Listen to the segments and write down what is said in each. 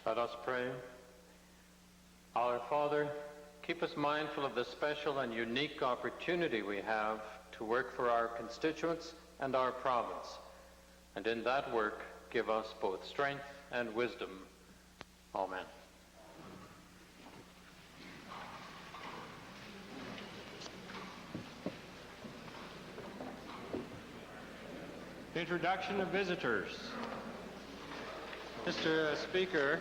Let us pray. Our Father, keep us mindful of the special and unique opportunity we have to work for our constituents and our province. And in that work, give us both strength and wisdom. Amen. Introduction of visitors. Mr. Speaker,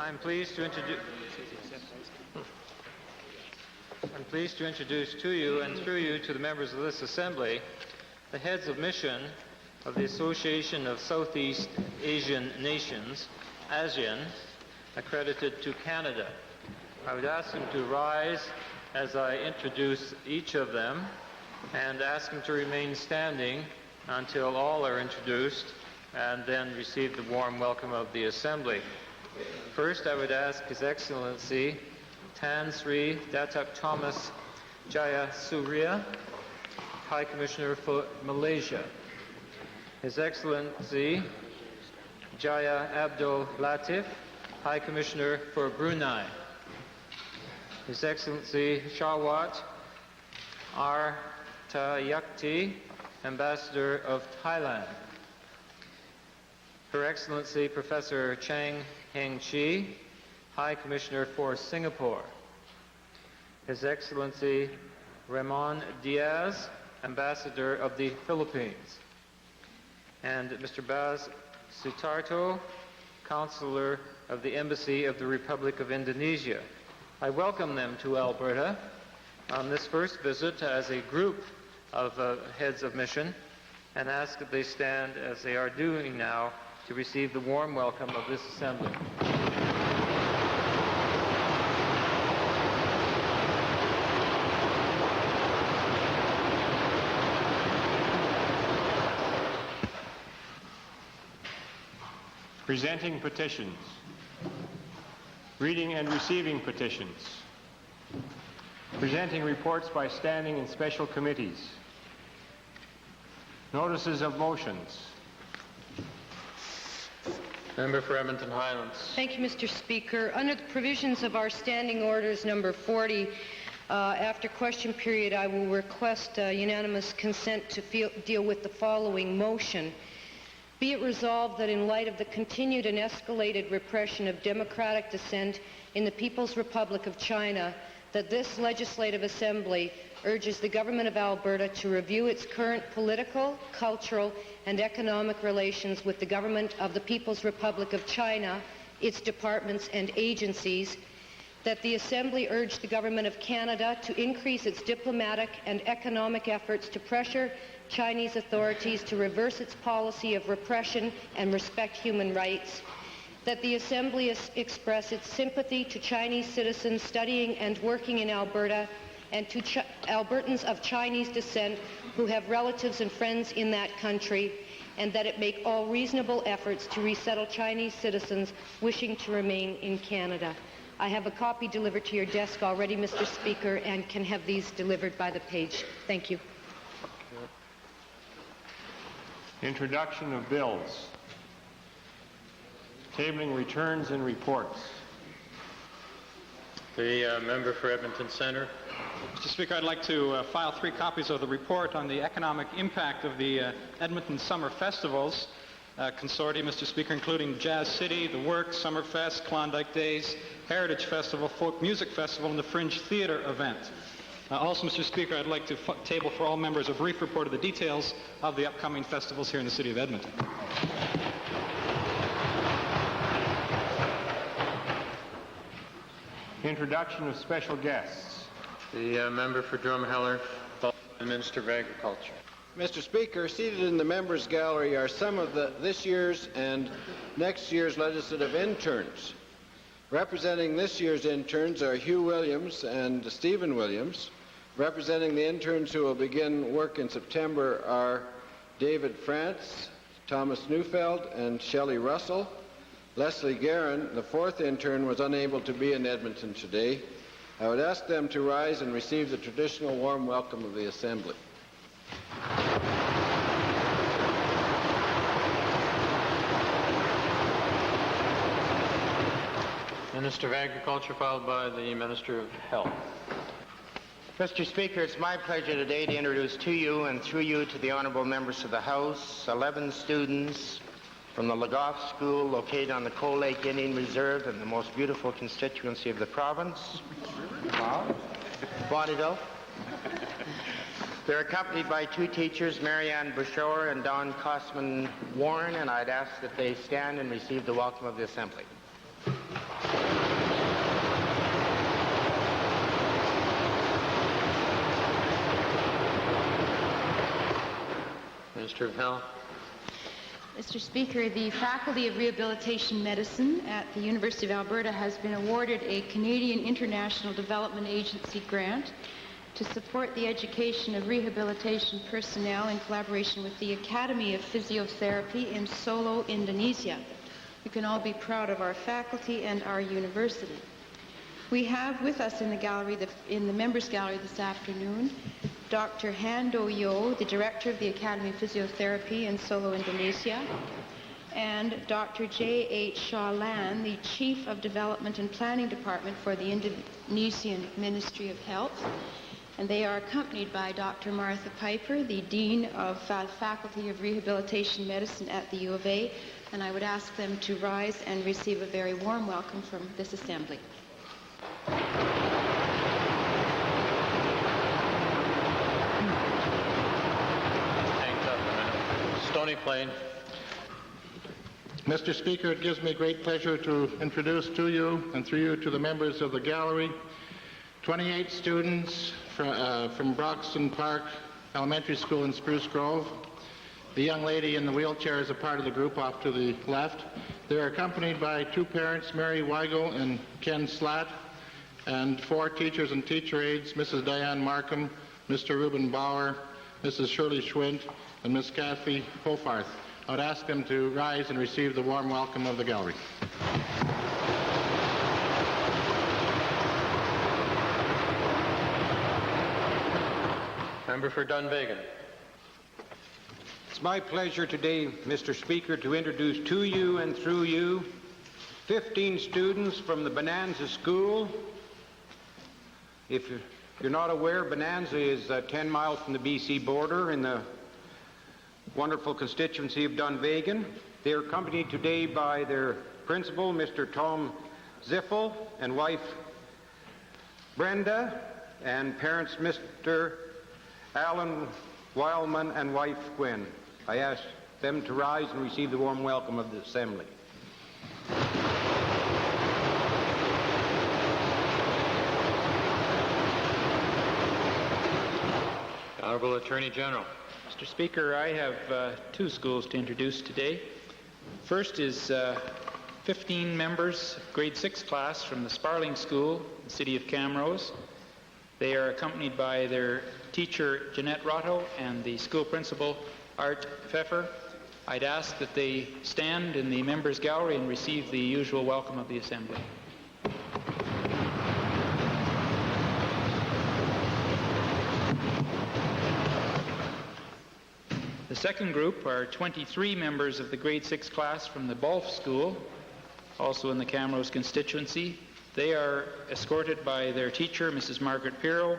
I'm pleased to introduce to you and through you to the members of this Assembly the heads of mission of the Association of Southeast Asian Nations, ASEAN, accredited to Canada. I would ask them to rise as I introduce each of them and ask them to remain standing until all are introduced and then receive the warm welcome of the Assembly. First, I would ask His Excellency Tan Sri Datuk Thomas Jayasuriya, High Commissioner for Malaysia. His Excellency Jaya Abdul Latif, High Commissioner for Brunei. His Excellency Shawat Artayakti, Ambassador of Thailand. Her Excellency Professor Chang Heng-chi, High Commissioner for Singapore. His Excellency Ramon Diaz, Ambassador of the Philippines. And Mr. Bas Sutarto, Consular of the Embassy of the Republic of Indonesia. I welcome them to Alberta on this first visit as a group of heads of mission and ask that they stand as they are doing now to receive the warm welcome of this Assembly. Presenting petitions. Reading and receiving petitions. Presenting reports by standing and special committees. Notices of motions. Member for Edmonton Highlands. Thank you, Mr. Speaker. Under the provisions of our Standing Orders number 40, after question period, I will request unanimous consent to deal with the following motion. Be it resolved that in light of the continued and escalated repression of democratic dissent in the People's Republic of China, that this Legislative Assembly urges the Government of Alberta to review its current political, cultural, and economic relations with the Government of the People's Republic of China, its departments and agencies, that the Assembly urge the Government of Canada to increase its diplomatic and economic efforts to pressure Chinese authorities to reverse its policy of repression and respect human rights, that the Assembly express its sympathy to Chinese citizens studying and working in Alberta and to Albertans of Chinese descent who have relatives and friends in that country, and that it make all reasonable efforts to resettle Chinese citizens wishing to remain in Canada. I have a copy delivered to your desk already, Mr. Speaker, and can have these delivered by the page. Thank you. Introduction of bills. Tabling returns and reports. The member for Edmonton Centre. Mr. Speaker, I'd like to file 3 copies of the report on the economic impact of the Edmonton Summer Festivals Consortium, Mr. Speaker, including Jazz City, The Work, Summerfest, Klondike Days, Heritage Festival, Folk Music Festival, and the Fringe Theatre event. Also, Mr. Speaker, I'd like to table for all members a brief report of the details of the upcoming festivals here in the city of Edmonton. Introduction of special guests. The member for Drumheller, the Minister of Agriculture. Mr. Speaker, seated in the members' gallery are some of this year's and next year's legislative interns. Representing this year's interns are Hugh Williams and Stephen Williams. Representing the interns who will begin work in September are David France, Thomas Neufeld, and Shelley Russell. Leslie Guerin, the 4th intern, was unable to be in Edmonton today. I would ask them to rise and receive the traditional warm welcome of the Assembly. Minister of Agriculture, followed by the Minister of Health. Mr. Speaker, it's my pleasure today to introduce to you and through you to the honorable members of the House 11 students from the Legoff School located on the Coal Lake Indian Reserve in the most beautiful constituency of the province, Vaudeville. They're accompanied by two teachers, Marianne Bouchard and Don Cosman Warren, and I'd ask that they stand and receive the welcome of the Assembly. Minister of Health. Mr. Speaker, the Faculty of Rehabilitation Medicine at the University of Alberta has been awarded a Canadian International Development Agency grant to support the education of rehabilitation personnel in collaboration with the Academy of Physiotherapy in Solo, Indonesia. You can all be proud of our faculty and our university. We have with us in the gallery, in the members' gallery this afternoon, Dr. Hando Yo, the Director of the Academy of Physiotherapy in Solo, Indonesia, and Dr. J.H. Shaw Lan, the Chief of Development and Planning Department for the Indonesian Ministry of Health. And they are accompanied by Dr. Martha Piper, the Dean of Faculty of Rehabilitation Medicine at the U of A, and I would ask them to rise and receive a very warm welcome from this Assembly. Stony Plain. Mr. Speaker, it gives me great pleasure to introduce to you and through you to the members of the gallery 28 students from Broxton Park Elementary School in Spruce Grove. The young lady in the wheelchair is a part of the group off to the left. They're accompanied by two parents, Mary Weigel and Ken Slatt, and four teachers and teacher aides, Mrs. Diane Markham, Mr. Reuben Bauer, Mrs. Shirley Schwind, and Ms. Kathy Hofarth. I would ask them to rise and receive the warm welcome of the gallery. Member for Dunvegan. It's my pleasure today, Mr. Speaker, to introduce to you and through you 15 students from the Bonanza School. If you're not aware, Bonanza is 10 miles from the BC border in the wonderful constituency of Dunvegan. They are accompanied today by their principal, Mr. Tom Ziffel, and wife Brenda, and parents Mr. Alan Wildman and wife Gwen. I ask them to rise and receive the warm welcome of the Assembly. Honorable Attorney General. Mr. Speaker, I have two schools to introduce today. First is 15 members, grade 6 class from the Sparling School, the city of Camrose. They are accompanied by their teacher, Jeanette Rotto, and the school principal, Art Pfeffer. I'd ask that they stand in the members' gallery and receive the usual welcome of the Assembly. The second group are 23 members of the grade 6 class from the Balf School, also in the Camrose constituency. They are escorted by their teacher, Mrs. Margaret Pirro,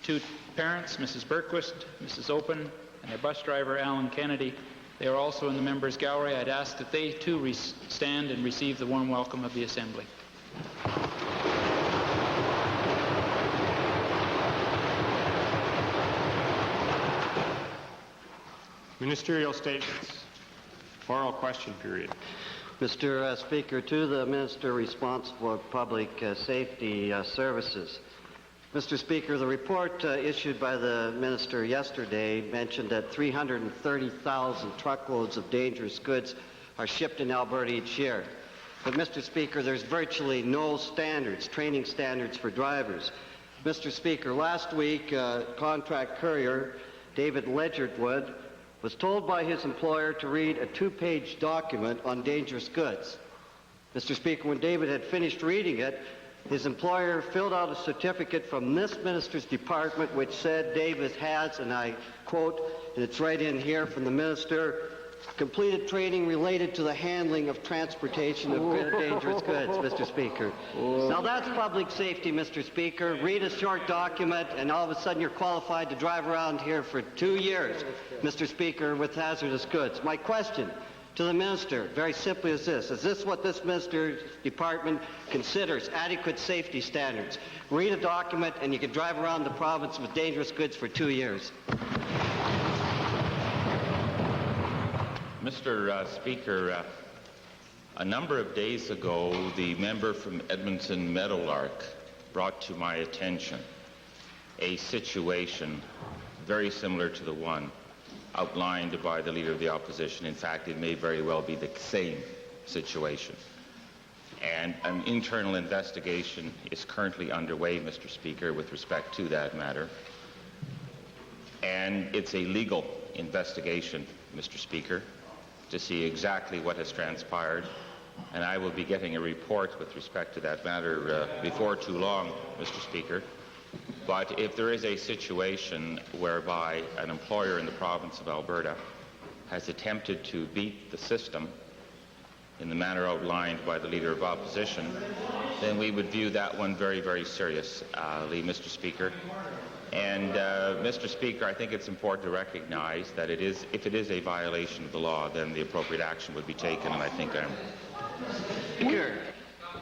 two parents, Mrs. Berquist, Mrs. Open, and their bus driver, Alan Kennedy. They are also in the members' gallery. I'd ask that they too stand and receive the warm welcome of the Assembly. Ministerial statements. Oral question period. Mr. Speaker, to the Minister responsible for Public Safety Services. Mr. Speaker, the report issued by the Minister yesterday mentioned that 330,000 truckloads of dangerous goods are shipped in Alberta each year. But, Mr. Speaker, there's virtually no standards, training standards for drivers. Mr. Speaker, last week, contract courier David Ledgerwood was told by his employer to read a 2-page document on dangerous goods. Mr. Speaker, when David had finished reading it, his employer filled out a certificate from this minister's department which said David has, and I quote, and it's right in here from the minister, completed training related to the handling of transportation of dangerous goods, Mr. Speaker. Now that's public safety, Mr. Speaker. Read a short document and all of a sudden you're qualified to drive around here for 2 years, Mr. Speaker, with hazardous goods. My question to the minister, very simply, is this what this minister's department considers adequate safety standards? Read a document and you can drive around the province with dangerous goods for 2 years. Mr. Speaker, a number of days ago, the member from Edmonton Meadowlark brought to my attention a situation very similar to the one outlined by the Leader of the Opposition. In fact, it may very well be the same situation. And an internal investigation is currently underway, Mr. Speaker, with respect to that matter. And it's a legal investigation, Mr. Speaker, to see exactly what has transpired. And I will be getting a report with respect to that matter before too long, Mr. Speaker. But if there is a situation whereby an employer in the province of Alberta has attempted to beat the system in the manner outlined by the Leader of Opposition, then we would view that one very, very seriously, Mr. Speaker. And, Mr. Speaker, I think it's important to recognize that if it is a violation of the law, then the appropriate action would be taken, and I think I'm... Speaker,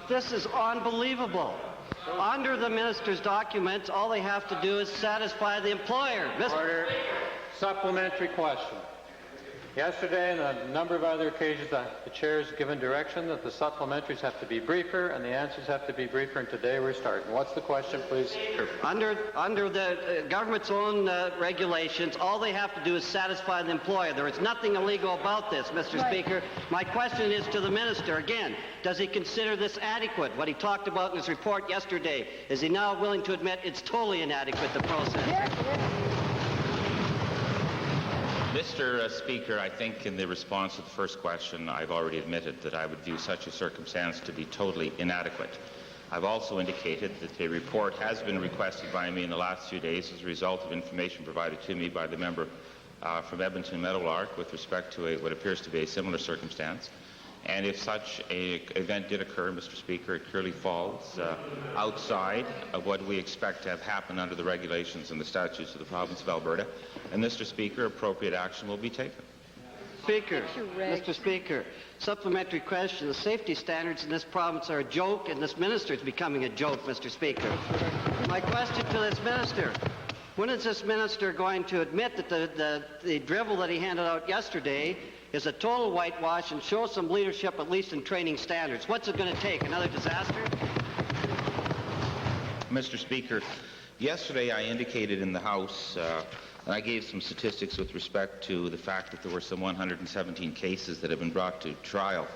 this is unbelievable. Under the minister's documents, all they have to do is satisfy the employer. Order. Supplementary question. Yesterday and a number of other occasions, the chair has given direction that the supplementaries have to be briefer and the answers have to be briefer, and today we're starting. What's the question, please? Under the government's own regulations, all they have to do is satisfy the employer. There is nothing illegal about this, Mr. Speaker. My question is to the minister. Again, does he consider this adequate? What he talked about in his report yesterday, is he now willing to admit it's totally inadequate, the process? Mr. Speaker, I think in the response to the first question, I've already admitted that I would view such a circumstance to be totally inadequate. I've also indicated that a report has been requested by me in the last few days as a result of information provided to me by the member from Edmonton Meadowlark with respect to what appears to be a similar circumstance. And if such an event did occur, Mr. Speaker, it clearly falls outside of what we expect to have happen under the regulations and the statutes of the province of Alberta. And, Mr. Speaker, appropriate action will be taken. Speaker, Mr. Speaker, supplementary question. The safety standards in this province are a joke, and this minister is becoming a joke, Mr. Speaker. My question to this minister, when is this minister going to admit that the drivel that he handed out yesterday is a total whitewash and show some leadership, at least in training standards? What's it going to take? Another disaster? Mr. Speaker, yesterday I indicated in the House, and I gave some statistics with respect to the fact that there were some 117 cases that have been brought to trial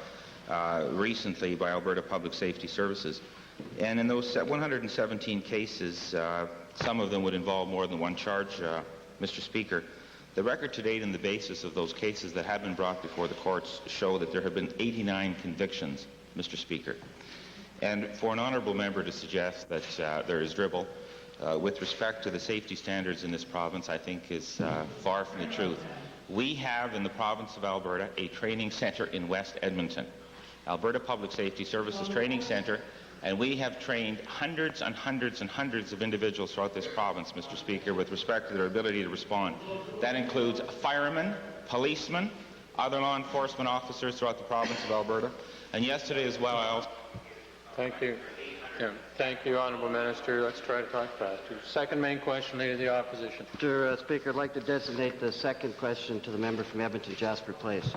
recently by Alberta Public Safety Services. And in those 117 cases, some of them would involve more than one charge, Mr. Speaker. The record to date and the basis of those cases that have been brought before the courts show that there have been 89 convictions, Mr. Speaker. And for an honourable member to suggest that there is dribble with respect to the safety standards in this province, I think is far from the truth. We have in the province of Alberta a training centre in West Edmonton, Alberta Public Safety Services Training Centre, and we have trained hundreds and hundreds and hundreds of individuals throughout this province, Mr. Speaker, with respect to their ability to respond. That includes firemen, policemen, other law enforcement officers throughout the province of Alberta. And yesterday as well, I also... Thank you. Yeah. Thank you, Honourable Minister. Let's try to talk faster. Second main question, Leader of the Opposition. Mr. Speaker, I'd like to designate the second question to the member from Edmonton Jasper Place.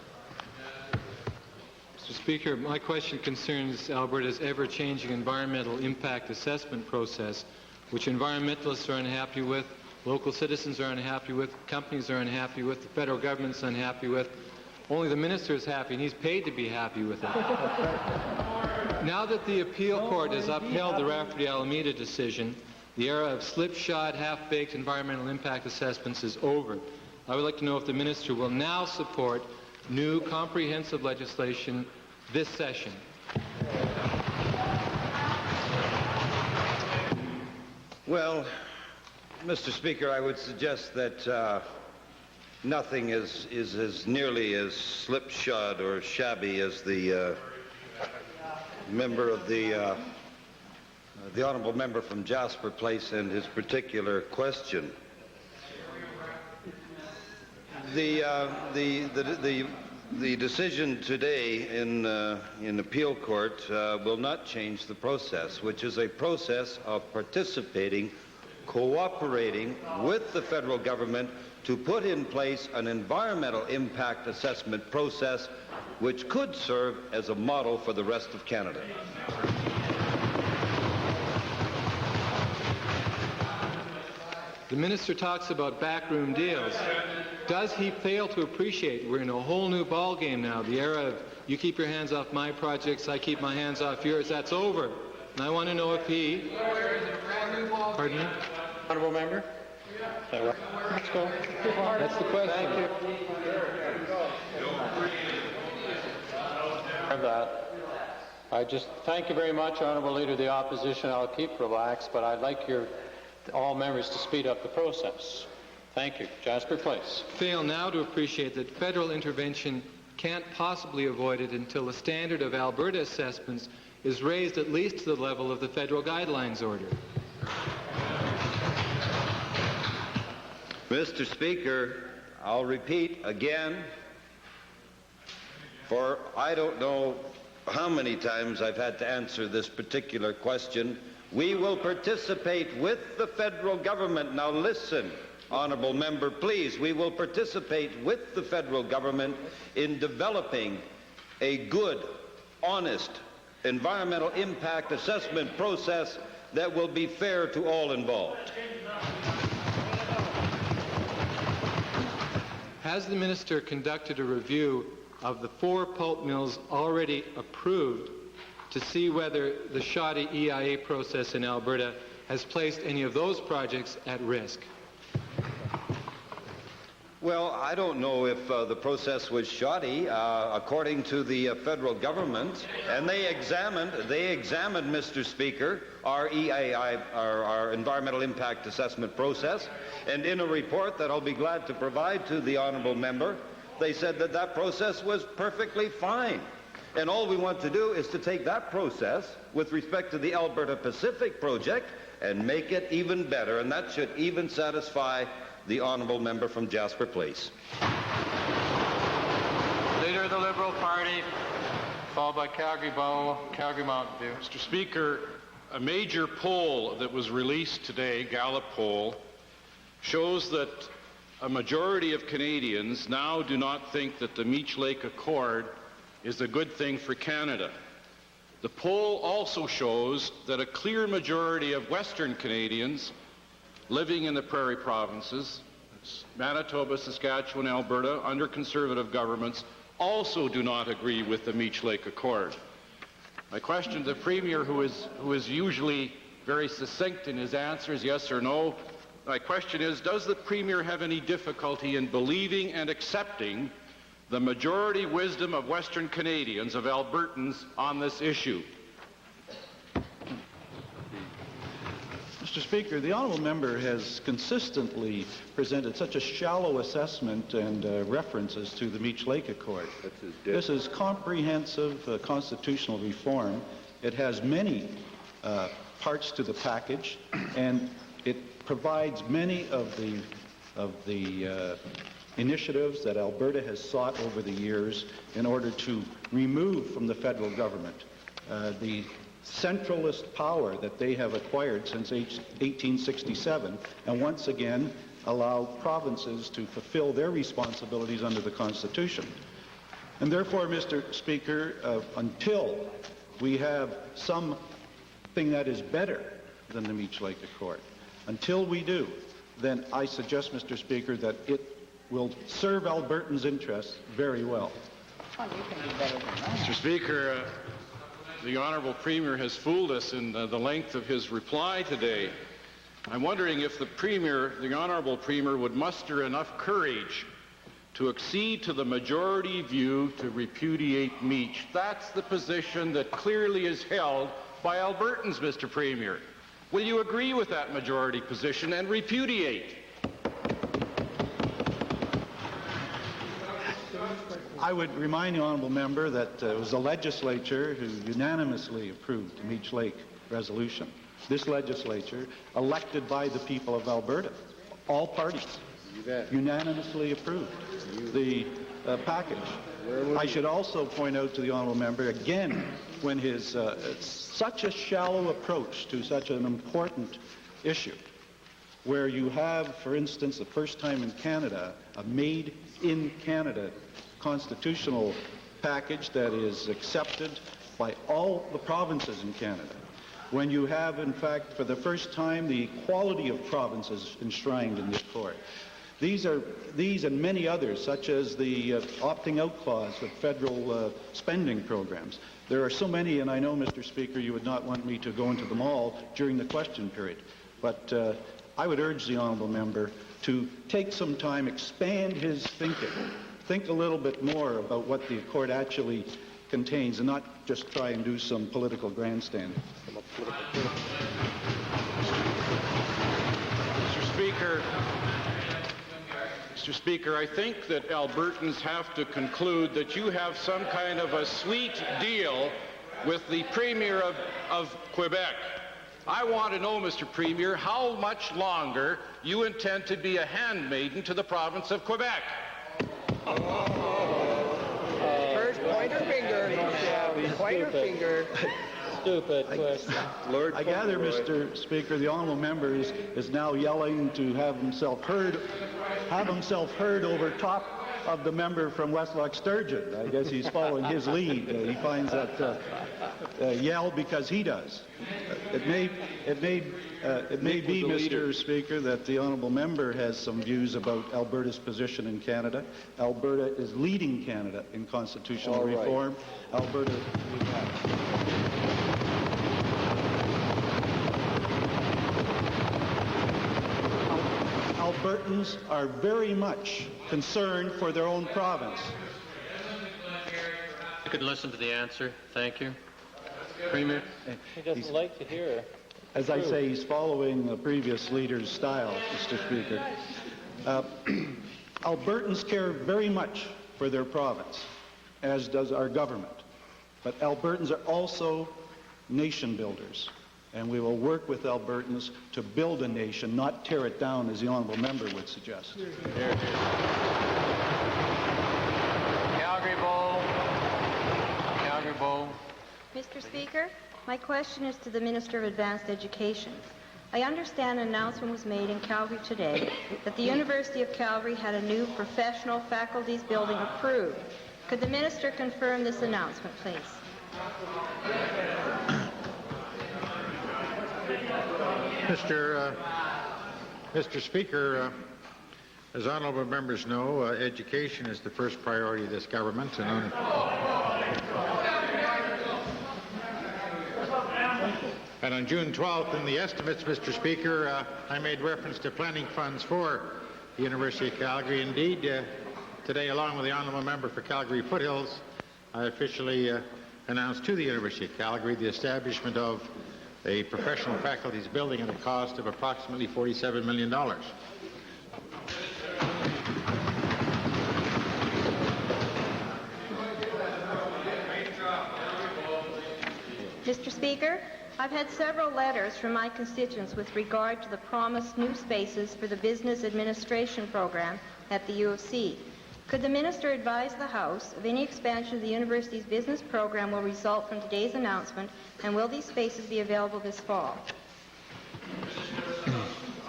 Mr. Speaker, my question concerns Alberta's ever-changing environmental impact assessment process, which environmentalists are unhappy with, local citizens are unhappy with, companies are unhappy with, the federal government's unhappy with. Only the minister is happy, and he's paid to be happy with it. Now that the appeal court has upheld the Rafferty-Alameda decision, the era of slipshod, half-baked environmental impact assessments is over. I would like to know if the minister will now support new comprehensive legislation this session. Well, Mr. Speaker, I would suggest that nothing is as nearly as slipshod or shabby as the member of the honourable member from Jasper Place and his particular question. The decision today in appeal court will not change the process, which is a process of participating, cooperating with the federal government to put in place an environmental impact assessment process which could serve as a model for the rest of Canada. The minister talks about backroom deals. Does he fail to appreciate we're in a whole new ballgame now? The era of you keep your hands off my projects, I keep my hands off yours, that's over. And I want to know if he... Pardon me? Honourable member? Let's go. That's the question. Thank you. I just thank you very much, Honourable Leader of the Opposition. I'll keep relaxed, but I'd like all members to speed up the process. Thank you. Jasper Place. Fail now to appreciate that federal intervention can't possibly avoid it until the standard of Alberta assessments is raised at least to the level of the federal guidelines order. Mr. Speaker, I'll repeat again, for I don't know how many times I've had to answer this particular question. We will participate with the federal government. Now listen, honourable member, please. We will participate with the federal government in developing a good, honest environmental impact assessment process that will be fair to all involved. Has the minister conducted a review of the 4 pulp mills already approved to see whether the shoddy EIA process in Alberta has placed any of those projects at risk? Well, I don't know if the process was shoddy. According to the federal government, and they examined, Mr. Speaker, our EIA, our environmental impact assessment process, and in a report that I'll be glad to provide to the honourable member, they said that that process was perfectly fine. And all we want to do is to take that process with respect to the Alberta Pacific project and make it even better, and that should even satisfy the honourable member from Jasper Place. Leader of the Liberal Party, followed by Calgary Mountain View. Mr. Speaker, a major poll that was released today, Gallup poll, shows that a majority of Canadians now do not think that the Meech Lake Accord is a good thing for Canada. The poll also shows that a clear majority of Western Canadians living in the prairie provinces, Manitoba, Saskatchewan, Alberta, under Conservative governments, also do not agree with the Meech Lake Accord. My question to the Premier, who is usually very succinct in his answers, yes or no, my question is, does the Premier have any difficulty in believing and accepting the majority wisdom of Western Canadians, of Albertans, on this issue? Mr. Speaker, the honourable member has consistently presented such a shallow assessment and references to the Meech Lake Accord. This is comprehensive constitutional reform. It has many parts to the package, and it provides many of the initiatives that Alberta has sought over the years in order to remove from the federal government the centralist power that they have acquired since 1867, and once again allow provinces to fulfill their responsibilities under the Constitution. And therefore, Mr. Speaker, until we have something that is better than the Meech Lake Accord, until we do, then I suggest, Mr. Speaker, that it will serve Albertans' interests very well. Mr. Speaker, the Honourable Premier has fooled us in the length of his reply today. I'm wondering if the Honourable Premier would muster enough courage to accede to the majority view to repudiate Meech. That's the position that clearly is held by Albertans, Mr. Premier. Will you agree with that majority position and repudiate? I would remind the honourable member that it was the legislature who unanimously approved the Meech Lake resolution. This legislature, elected by the people of Alberta, all parties, unanimously approved the package. I should also point out to the honourable member, again, when his such a shallow approach to such an important issue, where you have, for instance, the first time in Canada, a made-in-Canada constitutional package that is accepted by all the provinces in Canada. When you have, in fact, for the first time, the equality of provinces enshrined in this court. These and many others, such as the opting out clause of federal spending programs. There are so many, and I know, Mr. Speaker, you would not want me to go into them all during the question period. But I would urge the honourable member to take some time, expand his thinking, think a little bit more about what the court actually contains, and not just try and do some political grandstanding. Mr. Speaker, I think that Albertans have to conclude that you have some kind of a sweet deal with the Premier of Quebec. I want to know, Mr. Premier, how much longer you intend to be a handmaiden to the province of Quebec. First, point her finger. Point her finger. Stupid question. I gather, Mr. Speaker, the honourable member is now yelling to have himself heard over top of the member from Westlock Sturgeon. I guess he's following his lead. He finds that yell because he does. It may be, Mr. Speaker, that the honourable member has some views about Alberta's position in Canada. Alberta is leading Canada in constitutional reform. Alberta. Albertans are very much concerned for their own province. You could listen to the answer. Thank you. Premier? He doesn't like to hear. As I say, he's following the previous leader's style, Mr. Speaker. Albertans care very much for their province, as does our government. But Albertans are also nation builders. And we will work with Albertans to build a nation, not tear it down, as the honourable member would suggest. Calgary Bowl. Calgary Bowl. Mr. Speaker, my question is to the Minister of Advanced Education. I understand an announcement was made in Calgary today that the University of Calgary had a new professional faculties building approved. Could the Minister confirm this announcement, please? Mr. Speaker, as honourable members know, education is the first priority of this government. And on June 12th, in the estimates, Mr. Speaker, I made reference to planning funds for the University of Calgary. Indeed, today, along with the honourable member for Calgary Foothills, I officially announced to the University of Calgary the establishment of a professional faculties building at a cost of approximately $47 million. Mr. Speaker, I've had several letters from my constituents with regard to the promised new spaces for the business administration program at the U of C. Could the Minister advise the House of any expansion of the university's business program will result from today's announcement, and will these spaces be available this fall?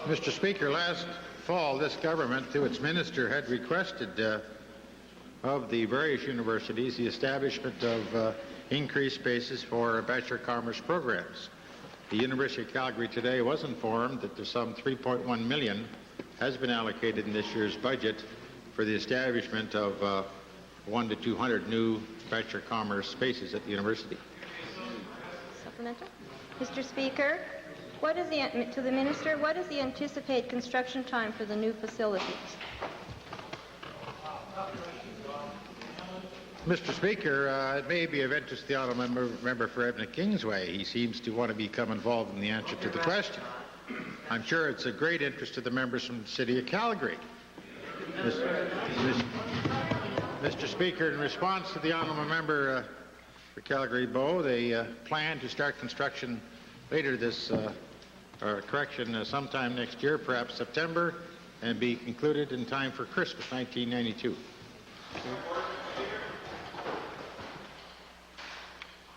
Mr. Speaker, last fall, this government, through its minister, had requested of the various universities the establishment of increased spaces for Bachelor of Commerce programs. The University of Calgary today was informed that there's some $3.1 million has been allocated in this year's budget for the establishment of 1 to 200 new Bachelor of Commerce spaces at the university. Supplemental. Mr. Speaker, to the Minister, what is the anticipated construction time for the new facilities? Mr. Speaker, it may be of interest to the honourable member for Edmund Kingsway. He seems to want to become involved in the answer to the question. I'm sure it's a great interest to the members from the city of Calgary. Mr. Speaker, in response to the honourable member for Calgary-Bow, they plan to start construction later this, sometime next year, perhaps September, and be concluded in time for Christmas 1992.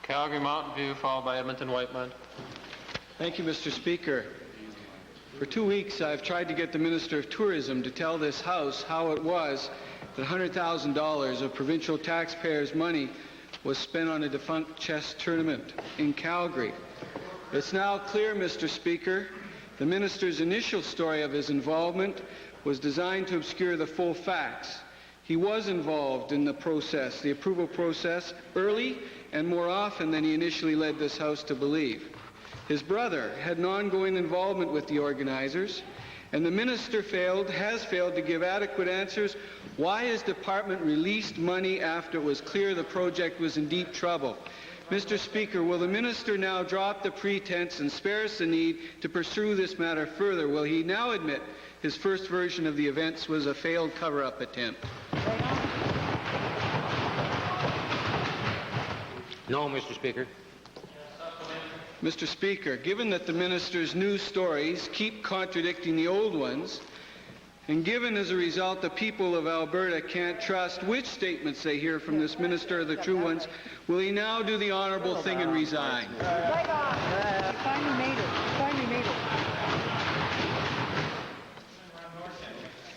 Calgary Mountain View, followed by Edmonton Whitemud. Thank you, Mr. Speaker. For 2 weeks, I've tried to get the Minister of Tourism to tell this House how it was that $100,000 of provincial taxpayers' money was spent on a defunct chess tournament in Calgary. It's now clear, Mr. Speaker, the Minister's initial story of his involvement was designed to obscure the full facts. He was involved in the process, the approval process, early and more often than he initially led this House to believe. His brother had an ongoing involvement with the organizers, and the Minister has failed to give adequate answers why his department released money after it was clear the project was in deep trouble. Mr. Speaker, will the Minister now drop the pretense and spare us the need to pursue this matter further? Will he now admit his first version of the events was a failed cover-up attempt? No, Mr. Speaker. Mr. Speaker, given that the Minister's new stories keep contradicting the old ones, and given as a result the people of Alberta can't trust which statements they hear from this Minister are the true ones, will he now do the honourable thing and resign? Finally made it. Finally made it.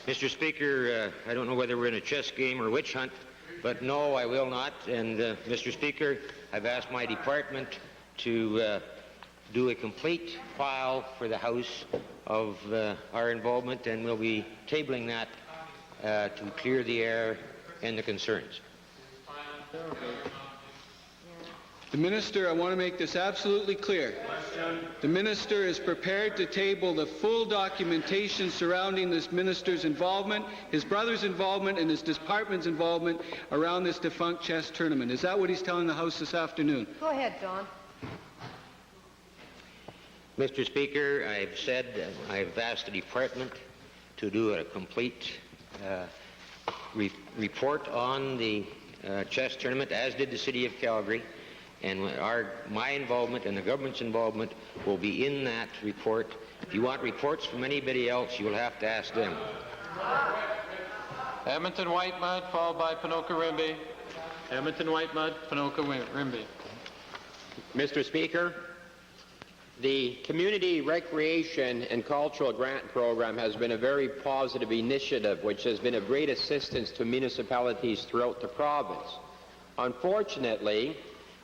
Mr. Speaker, I don't know whether we're in a chess game or witch hunt, but no, I will not. And, Mr. Speaker, I've asked my department to do a complete file for the House of our involvement, and we'll be tabling that to clear the air and the concerns. The Minister, I want to make this absolutely clear. The Minister is prepared to table the full documentation surrounding this Minister's involvement, his brother's involvement, and his department's involvement around this defunct chess tournament. Is that what he's telling the House this afternoon? Go ahead, Don. Mr. Speaker, I've asked the department to do a complete report on the chess tournament, as did the City of Calgary, and my involvement and the government's involvement will be in that report. If you want reports from anybody else, you will have to ask them. Edmonton Whitemud, followed by Ponoka-Rimby. Edmonton Whitemud, Ponoka-Rimby. Mr. Speaker, the Community Recreation and Cultural Grant Program has been a very positive initiative which has been of great assistance to municipalities throughout the province. Unfortunately,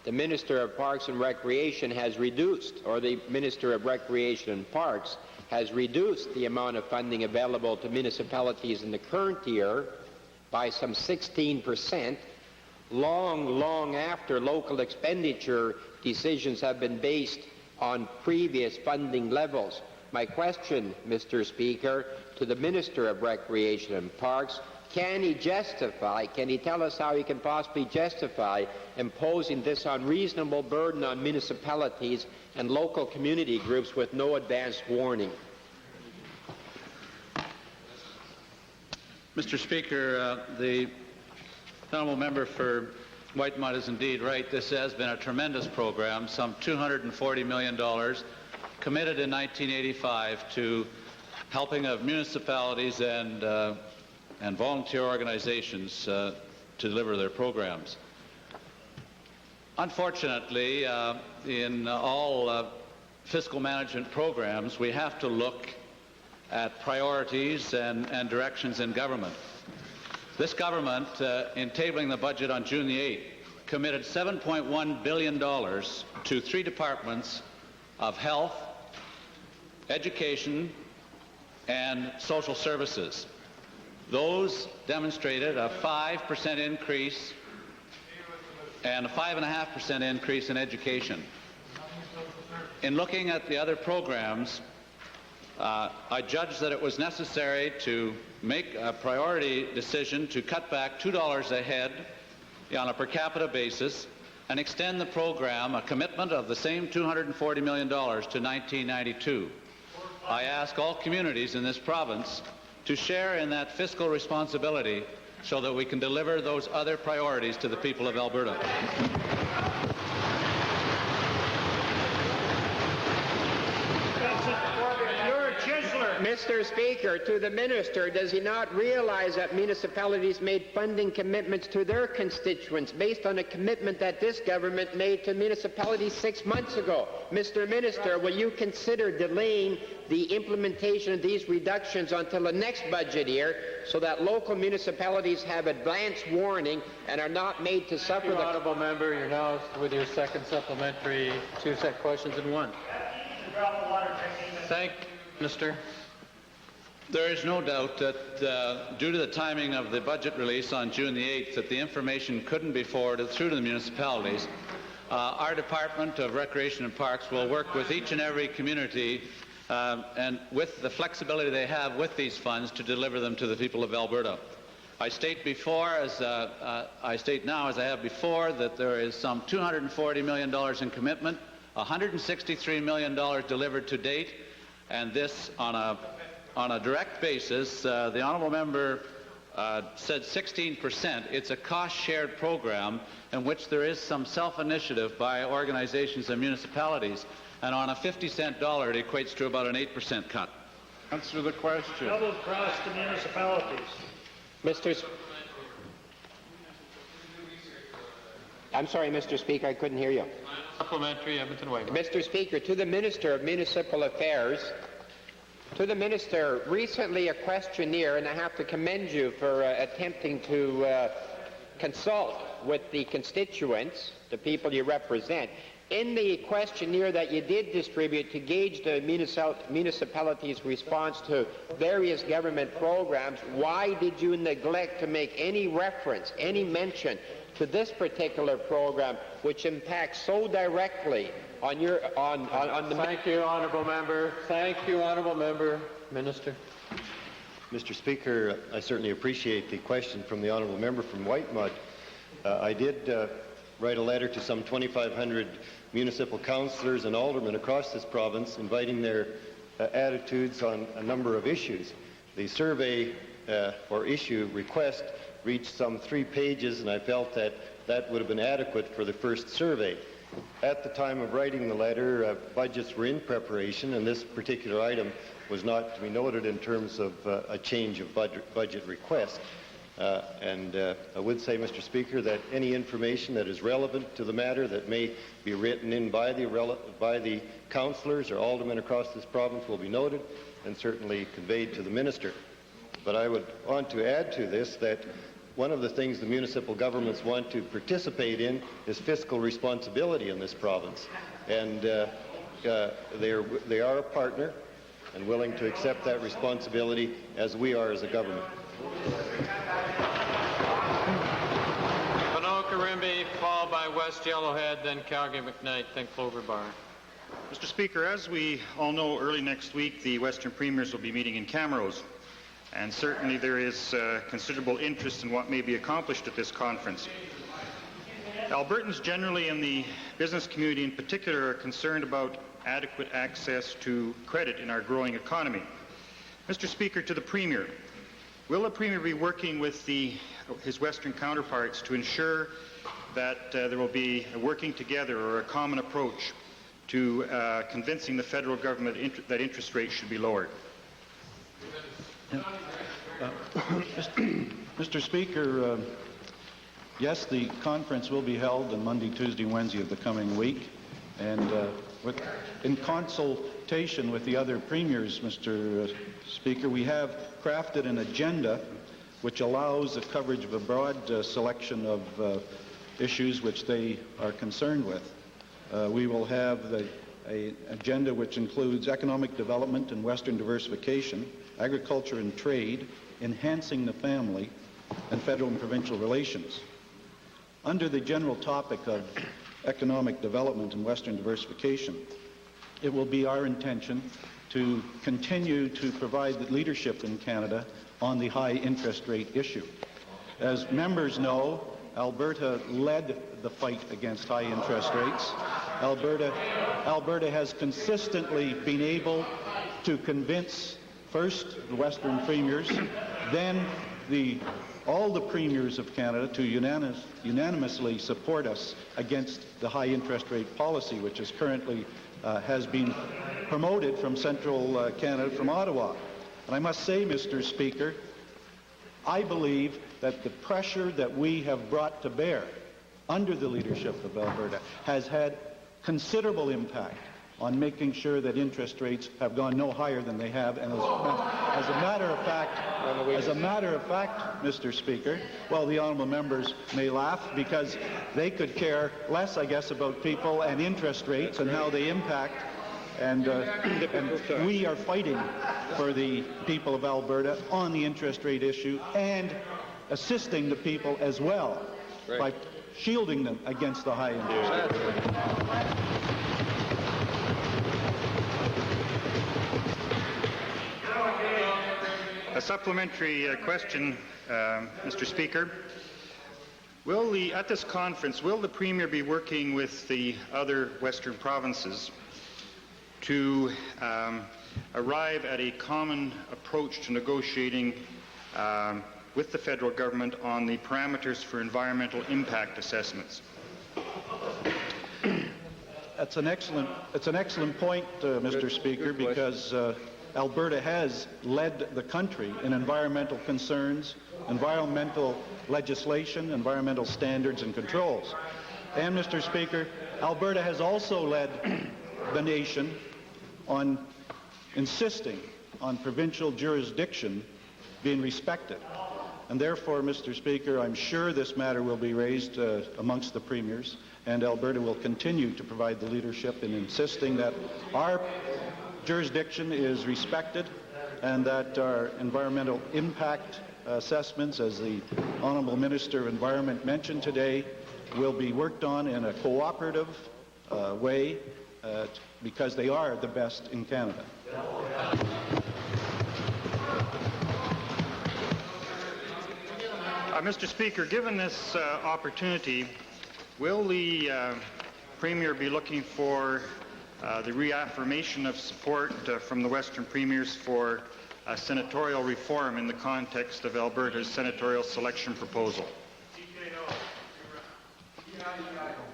the Minister of Parks and Recreation has reduced, or the Minister of Recreation and Parks has reduced the amount of funding available to municipalities in the current year by some 16%, long after local expenditure decisions have been based on previous funding levels. My question, Mr. Speaker, to the Minister of Recreation and Parks, can he tell us how he can possibly justify imposing this unreasonable burden on municipalities and local community groups with no advance warning? Mr. Speaker, the honourable member for Whitemud is indeed right. This has been a tremendous program, some $240 million committed in 1985 to helping of municipalities and volunteer organizations to deliver their programs. Unfortunately, in all fiscal management programs, we have to look at priorities and directions in government. This government, in tabling the budget on June the 8th, committed $7.1 billion to 3 departments of health, education, and social services. Those demonstrated a 5% increase and a 5.5% increase in education. In looking at the other programs, I judged that it was necessary to make a priority decision to cut back $2 a head on a per capita basis and extend the program, a commitment of the same $240 million to 1992. I ask all communities in this province to share in that fiscal responsibility so that we can deliver those other priorities to the people of Alberta. Mr. Speaker, to the minister, does he not realize that municipalities made funding commitments to their constituents based on a commitment that this government made to municipalities 6 months ago? Mr. Minister, will you consider delaying the implementation of these reductions until the next budget year so that local municipalities have advance warning and are not made to suffer the... Honourable member, you're now with your second supplementary, 2 set questions in one. Thank you, Minister. There is no doubt that due to the timing of the budget release on June the 8th that the information couldn't be forwarded through to the municipalities. Our Department of Recreation and Parks will work with each and every community and with the flexibility they have with these funds to deliver them to the people of Alberta. I state now, as I have before, that there is some $240 million in commitment, $163 million delivered to date, and this on a direct basis. The honourable member said 16%. It's a cost-shared program in which there is some self-initiative by organizations and municipalities, and on a 50-cent dollar, it equates to about an 8% cut. Answer the question. Double cross to municipalities. I'm sorry, Mr. Speaker, I couldn't hear you. Supplementary, Edmonton Wayne. Mr. Speaker, to the Minister of Municipal Affairs, to the Minister, recently a questionnaire, and I have to commend you for attempting to consult with the constituents, the people you represent. In the questionnaire that you did distribute to gauge the municipality's response to various government programs, why did you neglect to make any reference, any mention to this particular program, which impacts so directly on your on the... Thank you, honourable member. Thank you, honourable member. Minister. Mr. Speaker, I certainly appreciate the question from the honourable member from Whitemud. I did write a letter to some 2,500 municipal councillors and aldermen across this province, inviting their attitudes on a number of issues. The survey or issue request reached some 3 pages, and I felt that that would have been adequate for the first survey. At the time of writing the letter, budgets were in preparation, and this particular item was not to be noted in terms of a change of budget request. I would say, Mr. Speaker, that any information that is relevant to the matter that may be written in by the councillors or aldermen across this province will be noted and certainly conveyed to the minister. But I would want to add to this that one of the things the municipal governments want to participate in is fiscal responsibility in this province. And they are a partner and willing to accept that responsibility as we are as a government. Panoka-Rimby, followed by West Yellowhead, then Calgary-McKnight, then Clover Bar. Mr. Speaker, as we all know, early next week the Western Premiers will be meeting in Camrose. And certainly there is considerable interest in what may be accomplished at this conference. Albertans generally and the business community in particular are concerned about adequate access to credit in our growing economy. Mr. Speaker, to the Premier, will the Premier be working with his Western counterparts to ensure that there will be a working together or a common approach to convincing the federal government that interest rates should be lowered? Mr. Speaker, yes, the conference will be held on Monday, Tuesday, Wednesday of the coming week, and in consultation with the other premiers, Mr. Speaker, we have crafted an agenda which allows the coverage of a broad selection of issues which they are concerned with. We will have an agenda which includes economic development and Western diversification, agriculture and trade, enhancing the family, and federal and provincial relations. Under the general topic of economic development and Western diversification, it will be our intention to continue to provide leadership in Canada on the high interest rate issue. As members know, Alberta led the fight against high interest rates. Alberta has consistently been able to convince first the Western premiers, then all the premiers of Canada to unanimously support us against the high interest rate policy, which is currently has been promoted from central Canada, from Ottawa. And I must say, Mr. Speaker, I believe that the pressure that we have brought to bear under the leadership of Alberta has had considerable impact on making sure that interest rates have gone no higher than they have. And as a matter of fact, Mr. Speaker, well, the honourable members may laugh because they could care less, I guess, about people and interest rates and how they impact. And we are fighting for the people of Alberta on the interest rate issue and assisting the people as well by shielding them against the high interest rate. A supplementary question, Mr. Speaker. At this conference, will the Premier be working with the other Western provinces to arrive at a common approach to negotiating with the federal government on the parameters for environmental impact assessments? It's an excellent point, Mr. Speaker, because Alberta has led the country in environmental concerns, environmental legislation, environmental standards and controls. And, Mr. Speaker, Alberta has also led the nation on insisting on provincial jurisdiction being respected. And therefore, Mr. Speaker, I'm sure this matter will be raised amongst the premiers, and Alberta will continue to provide the leadership in insisting that our jurisdiction is respected and that our environmental impact assessments, as the Honourable Minister of Environment mentioned today, will be worked on in a cooperative way because they are the best in Canada. Mr. Speaker, given this opportunity, will the Premier be looking for the reaffirmation of support from the Western premiers for senatorial reform in the context of Alberta's senatorial selection proposal?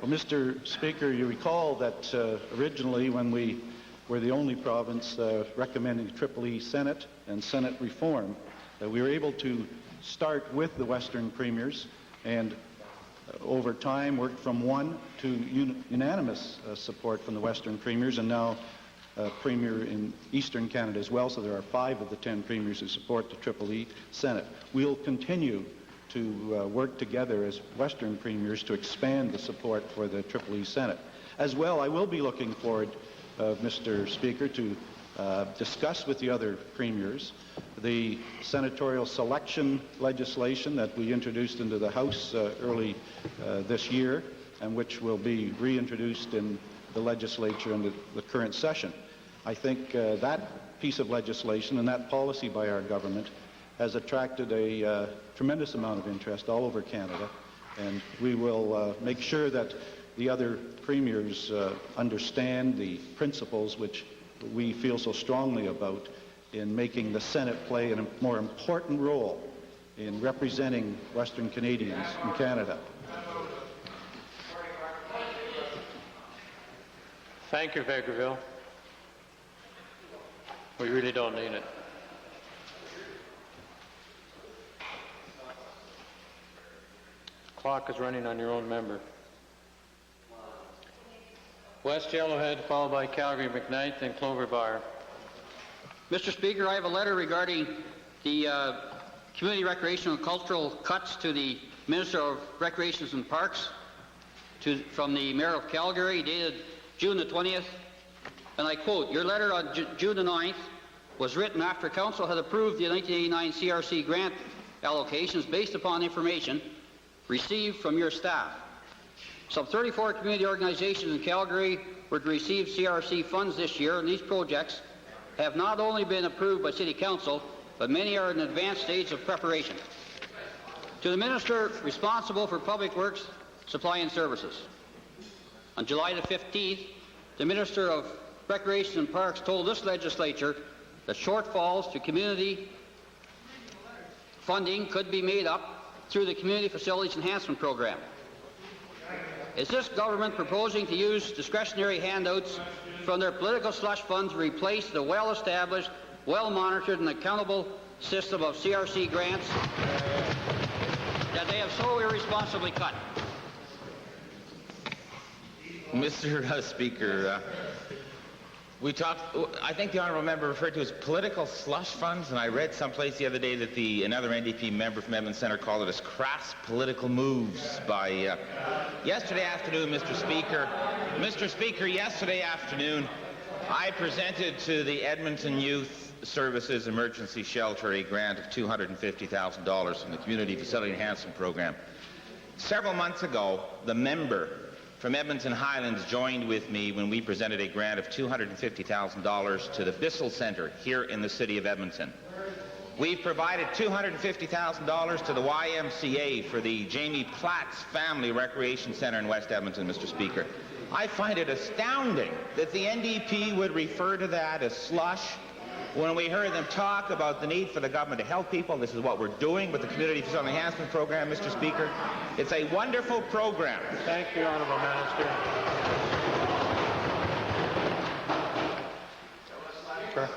Well, Mr. Speaker, you recall that originally when we were the only province recommending Triple E Senate and Senate reform, we were able to start with the Western premiers and over time worked from one to unanimous support from the Western premiers, and now Premier in Eastern Canada as well, so there are 5 of the 10 premiers who support the Triple E Senate. We'll continue to work together as Western premiers to expand the support for the Triple E Senate. As well, I will be looking forward, Mr. Speaker, to discuss with the other premiers the senatorial selection legislation that we introduced into the House early this year, and which will be reintroduced in the legislature in the current session. I think that piece of legislation and that policy by our government has attracted a tremendous amount of interest all over Canada, and we will make sure that the other premiers understand the principles which we feel so strongly about in making the Senate play a more important role in representing Western Canadians in Canada. Thank you, Vegreville. We really don't need it. Clock is running on your own member. West Yellowhead, followed by Calgary McKnight, then Clover Bar. Mr. Speaker, I have a letter regarding the community recreational and cultural cuts to the Minister of Recreations and Parks from the Mayor of Calgary, dated June the 20th. And I quote, "Your letter on June the 9th was written after Council had approved the 1989 CRC grant allocations based upon information received from your staff. Some 34 community organizations in Calgary were to receive CRC funds this year, and these projects have not only been approved by City Council, but many are in an advanced stage of preparation. To the Minister responsible for Public Works, Supply and Services. On July the 15th, the Minister of Recreation and Parks told this legislature that shortfalls to community funding could be made up through the Community Facilities Enhancement Program. Is this government proposing to use discretionary handouts from their political slush funds to replace the well-established, well-monitored and accountable system of CRC grants that they have so irresponsibly cut? Mr. Speaker, I think the honourable member referred to as political slush funds, and I read someplace the other day that another NDP member from Edmonton Centre called it as crass political moves by yesterday afternoon, Mr. Speaker. Mr. Speaker, yesterday afternoon, I presented to the Edmonton Youth Services Emergency Shelter a grant of $250,000 from the Community Facility Enhancement Program. Several months ago, the member from Edmonton Highlands joined with me when we presented a grant of $250,000 to the Bissell Centre here in the city of Edmonton. We've provided $250,000 to the YMCA for the Jamie Platt's Family Recreation Centre in West Edmonton, Mr. Speaker. I find it astounding that the NDP would refer to that as slush when we heard them talk about the need for the government to help people. This is what we're doing with the Community Facility Enhancement Program, Mr. Speaker. It's a wonderful program. Thank you, Honourable Minister. Sure.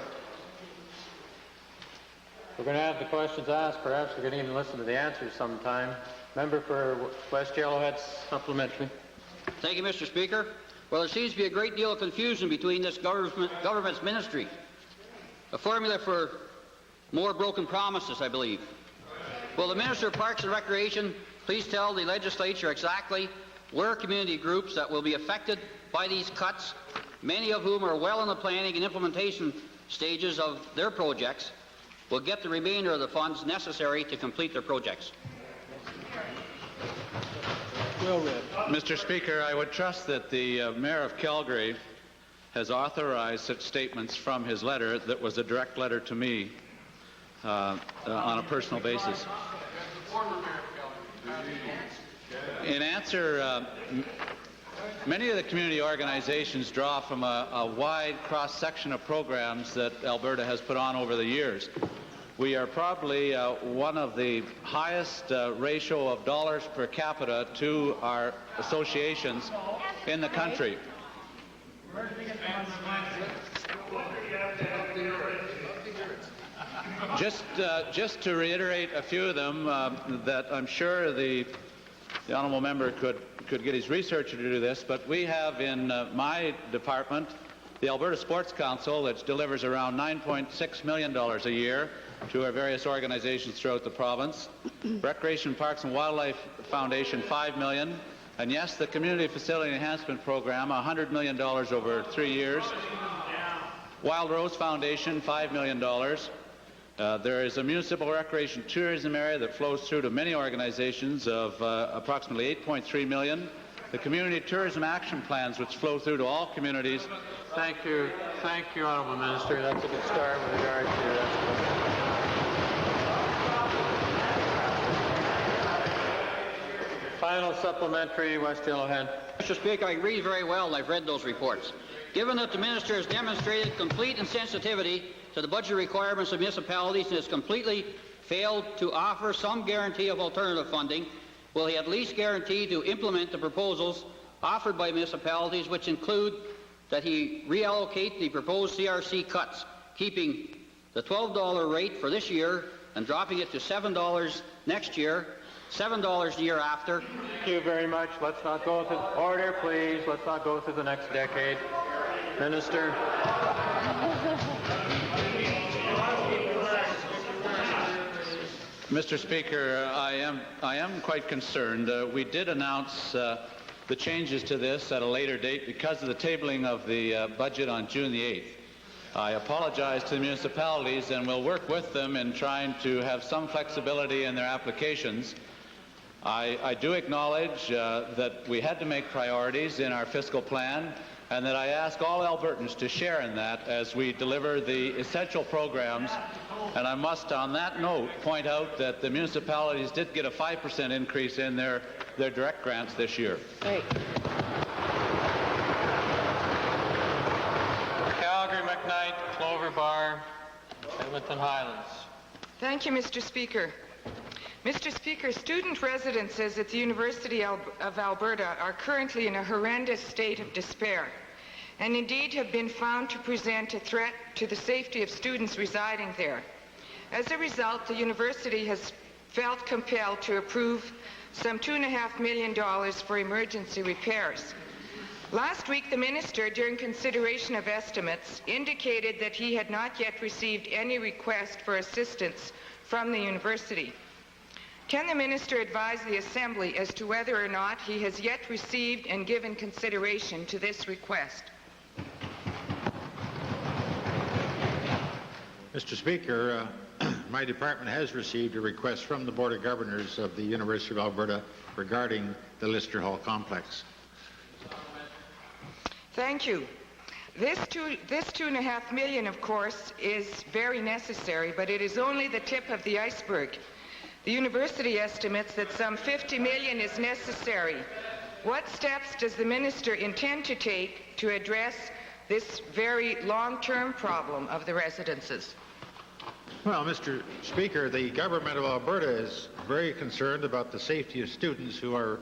We're going to have the questions asked. Perhaps we can even listen to the answers sometime. Member for West Yellowhead, supplementary. Thank you, Mr. Speaker. Well, there seems to be a great deal of confusion between this government's ministry. A formula for more broken promises, I believe. Will the Minister of Parks and Recreation please tell the legislature exactly where community groups that will be affected by these cuts, many of whom are well in the planning and implementation stages of their projects, will get the remainder of the funds necessary to complete their projects? Well read. Mr. Speaker, I would trust that the Mayor of Calgary has authorized such statements from his letter that was a direct letter to me on a personal basis. In answer, many of the community organizations draw from a wide cross-section of programs that Alberta has put on over the years. We are probably one of the highest ratio of dollars per capita to our associations in the country. Just to reiterate a few of them that I'm sure the honourable member could get his researcher to do this, but we have in my department the Alberta Sports Council, which delivers around $9.6 million a year to our various organizations throughout the province. Recreation, Parks and Wildlife Foundation, $5 million. And yes, the Community Facility Enhancement Program, $100 million over 3 years. Wild Rose Foundation, $5 million. There is a municipal recreation tourism area that flows through to many organizations of approximately $8.3 million. The community tourism action plans, which flow through to all communities. Thank you, Honourable Minister. That's a good start with regard to that. Final supplementary, West Yellowhead. Mr. Speaker, I agree very well, and I've read those reports. Given that the Minister has demonstrated complete insensitivity to the budget requirements of municipalities and has completely failed to offer some guarantee of alternative funding, will he at least guarantee to implement the proposals offered by municipalities, which include that he reallocate the proposed CRC cuts, keeping the $12 rate for this year and dropping it to $7 next year, $7 the year after? Thank you very much. Let's not go through order, please. Let's not go through the next decade. Minister. Mr. Speaker, I am quite concerned. We did announce the changes to this at a later date because of the tabling of the budget on June the 8th. I apologize to the municipalities and will work with them in trying to have some flexibility in their applications. I do acknowledge that we had to make priorities in our fiscal plan, and that I ask all Albertans to share in that as we deliver the essential programs. And I must, on that note, point out that the municipalities did get a 5% increase in their direct grants this year. Right. Calgary, McKnight, Clover Bar, Edmonton Highlands. Thank you, Mr. Speaker. Mr. Speaker, student residences at the University of Alberta are currently in a horrendous state of despair, and indeed have been found to present a threat to the safety of students residing there. As a result, the university has felt compelled to approve some $2.5 million for emergency repairs. Last week, the minister, during consideration of estimates, indicated that he had not yet received any request for assistance from the university. Can the minister advise the Assembly as to whether or not he has yet received and given consideration to this request? Mr. Speaker, my department has received a request from the Board of Governors of the University of Alberta regarding the Lister Hall complex. Thank you. This $2.5 million, of course, is very necessary, but it is only the tip of the iceberg. The university estimates that some $50 million is necessary. What steps does the minister intend to take to address this very long-term problem of the residences? Well, Mr. Speaker, the government of Alberta is very concerned about the safety of students who are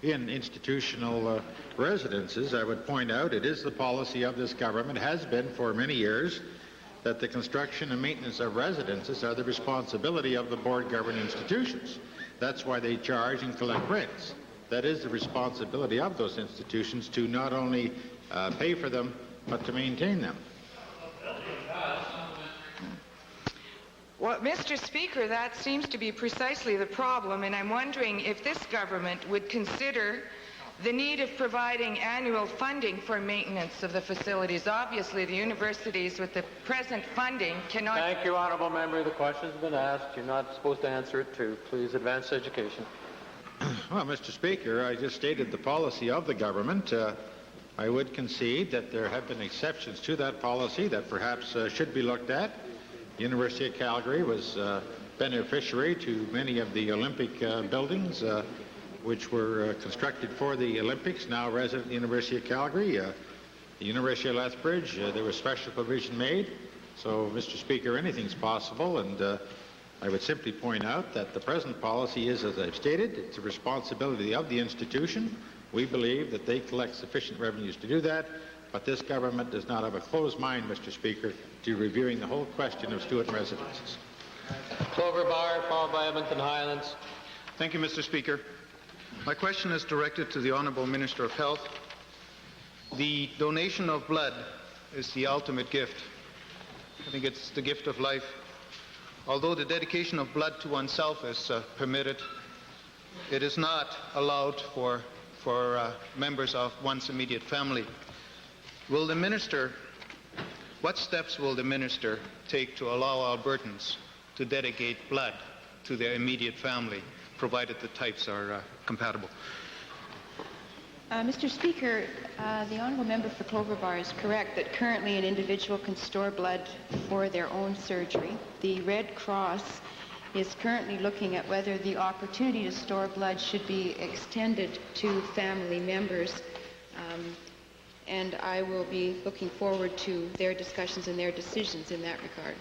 in institutional residences. I would point out it is the policy of this government, has been for many years, that the construction and maintenance of residences are the responsibility of the board-governed institutions. That's why they charge and collect rents. That is the responsibility of those institutions to not only pay for them, but to maintain them. Well, Mr. Speaker, that seems to be precisely the problem, and I'm wondering if this government would consider the need of providing annual funding for maintenance of the facilities. Obviously, the universities with the present funding cannot... Thank you, Honourable Member. The question's been asked. You're not supposed to answer it, too. Please advance education. Well, Mr. Speaker, I just stated the policy of the government. I would concede that there have been exceptions to that policy that perhaps should be looked at. The University of Calgary was beneficiary to many of the Olympic buildings which were constructed for the Olympics, now resident at the University of Calgary. The University of Lethbridge, there was special provision made. So, Mr. Speaker, anything's possible, and I would simply point out that the present policy is, as I've stated, it's a responsibility of the institution. We believe that they collect sufficient revenues to do that, but this government does not have a closed mind, Mr. Speaker, to reviewing the whole question of student residences. Clover Bar, followed by Edmonton Highlands. Thank you, Mr. Speaker. My question is directed to the Honourable Minister of Health. The donation of blood is the ultimate gift. I think it's the gift of life. Although the dedication of blood to oneself is permitted, it is not allowed for members of one's immediate family. What steps will the minister take to allow Albertans to dedicate blood to their immediate family, provided the types are compatible? Mr. Speaker, the honourable member for Clover Bar is correct that currently an individual can store blood for their own surgery. The Red Cross is currently looking at whether the opportunity to store blood should be extended to family members, and I will be looking forward to their discussions and their decisions in that regard.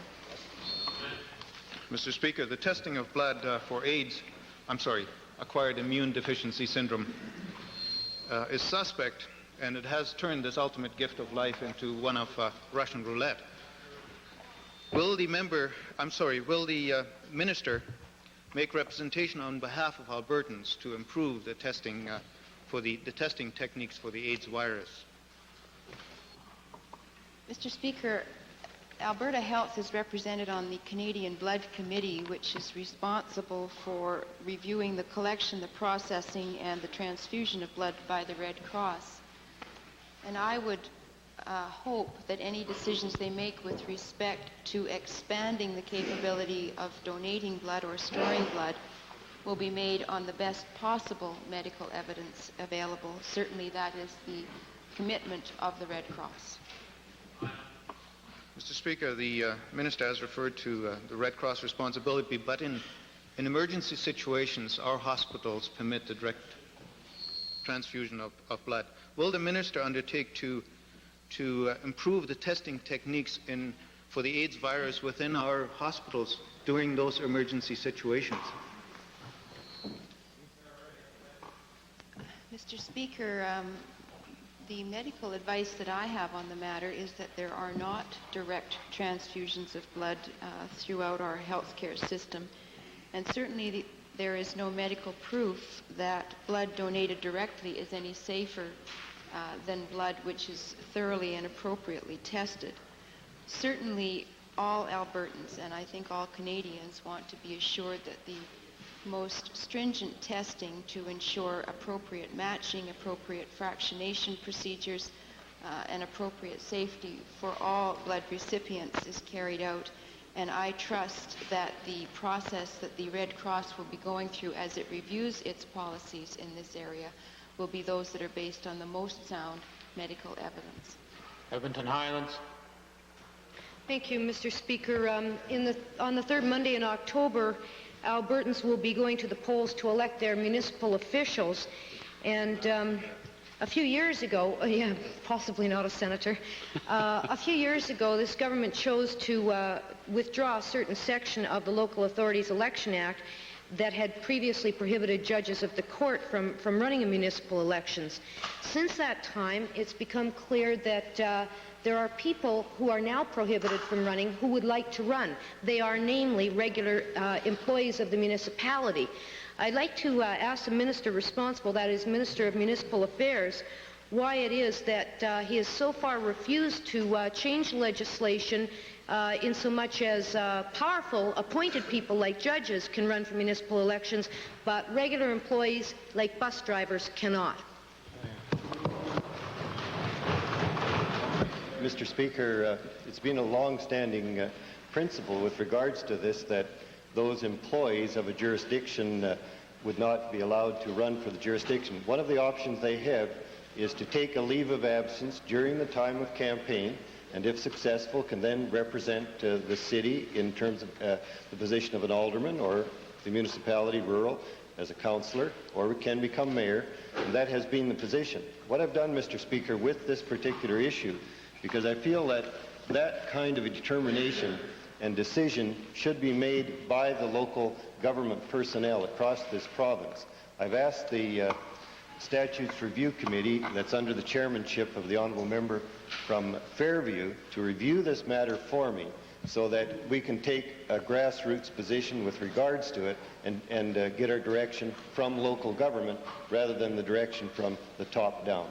Mr. Speaker, the testing of blood for acquired immune deficiency syndrome is suspect, and it has turned this ultimate gift of life into one of Russian roulette. Will the minister make representation on behalf of Albertans to improve the testing the testing techniques for the AIDS virus? Mr. Speaker, Alberta Health is represented on the Canadian Blood Committee, which is responsible for reviewing the collection, the processing, and the transfusion of blood by the Red Cross. And I would hope that any decisions they make with respect to expanding the capability of donating blood or storing blood will be made on the best possible medical evidence available. Certainly that is the commitment of the Red Cross. Mr. Speaker, the minister has referred to the Red Cross responsibility, but in emergency situations, our hospitals permit the direct transfusion of blood. Will the minister undertake to improve the testing techniques for the AIDS virus within our hospitals during those emergency situations? Mr. Speaker, the medical advice that I have on the matter is that there are not direct transfusions of blood throughout our healthcare system. And certainly there is no medical proof that blood donated directly is any safer than blood which is thoroughly and appropriately tested. Certainly all Albertans, and I think all Canadians, want to be assured that the most stringent testing to ensure appropriate matching, appropriate fractionation procedures, and appropriate safety for all blood recipients is carried out. And I trust that the process that the Red Cross will be going through as it reviews its policies in this area will be those that are based on the most sound medical evidence. Edmonton Highlands. Thank you, Mr. Speaker. On the third Monday in October, Albertans will be going to the polls to elect their municipal officials. And a few years ago, possibly not a senator, a few years ago this government chose to withdraw a certain section of the Local Authorities Election Act that had previously prohibited judges of the court from running in municipal elections. Since that time, it's become clear that there are people who are now prohibited from running who would like to run. They are namely regular employees of the municipality. I'd like to ask the minister responsible, that is Minister of Municipal Affairs, why it is that he has so far refused to change legislation in so much as powerful appointed people like judges can run for municipal elections, but regular employees like bus drivers cannot. Mr. Speaker, it's been a long-standing principle with regards to this that those employees of a jurisdiction would not be allowed to run for the jurisdiction. One of the options they have is to take a leave of absence during the time of campaign, and if successful, can then represent the city in terms of the position of an alderman or the municipality rural as a councillor, or can become mayor, and that has been the position. What I've done, Mr. Speaker, with this particular issue, because I feel that that kind of a determination and decision should be made by the local government personnel across this province. I've asked the Statutes Review Committee, that's under the chairmanship of the honourable member from Fairview, to review this matter for me so that we can take a grassroots position with regards to it and get our direction from local government rather than the direction from the top down.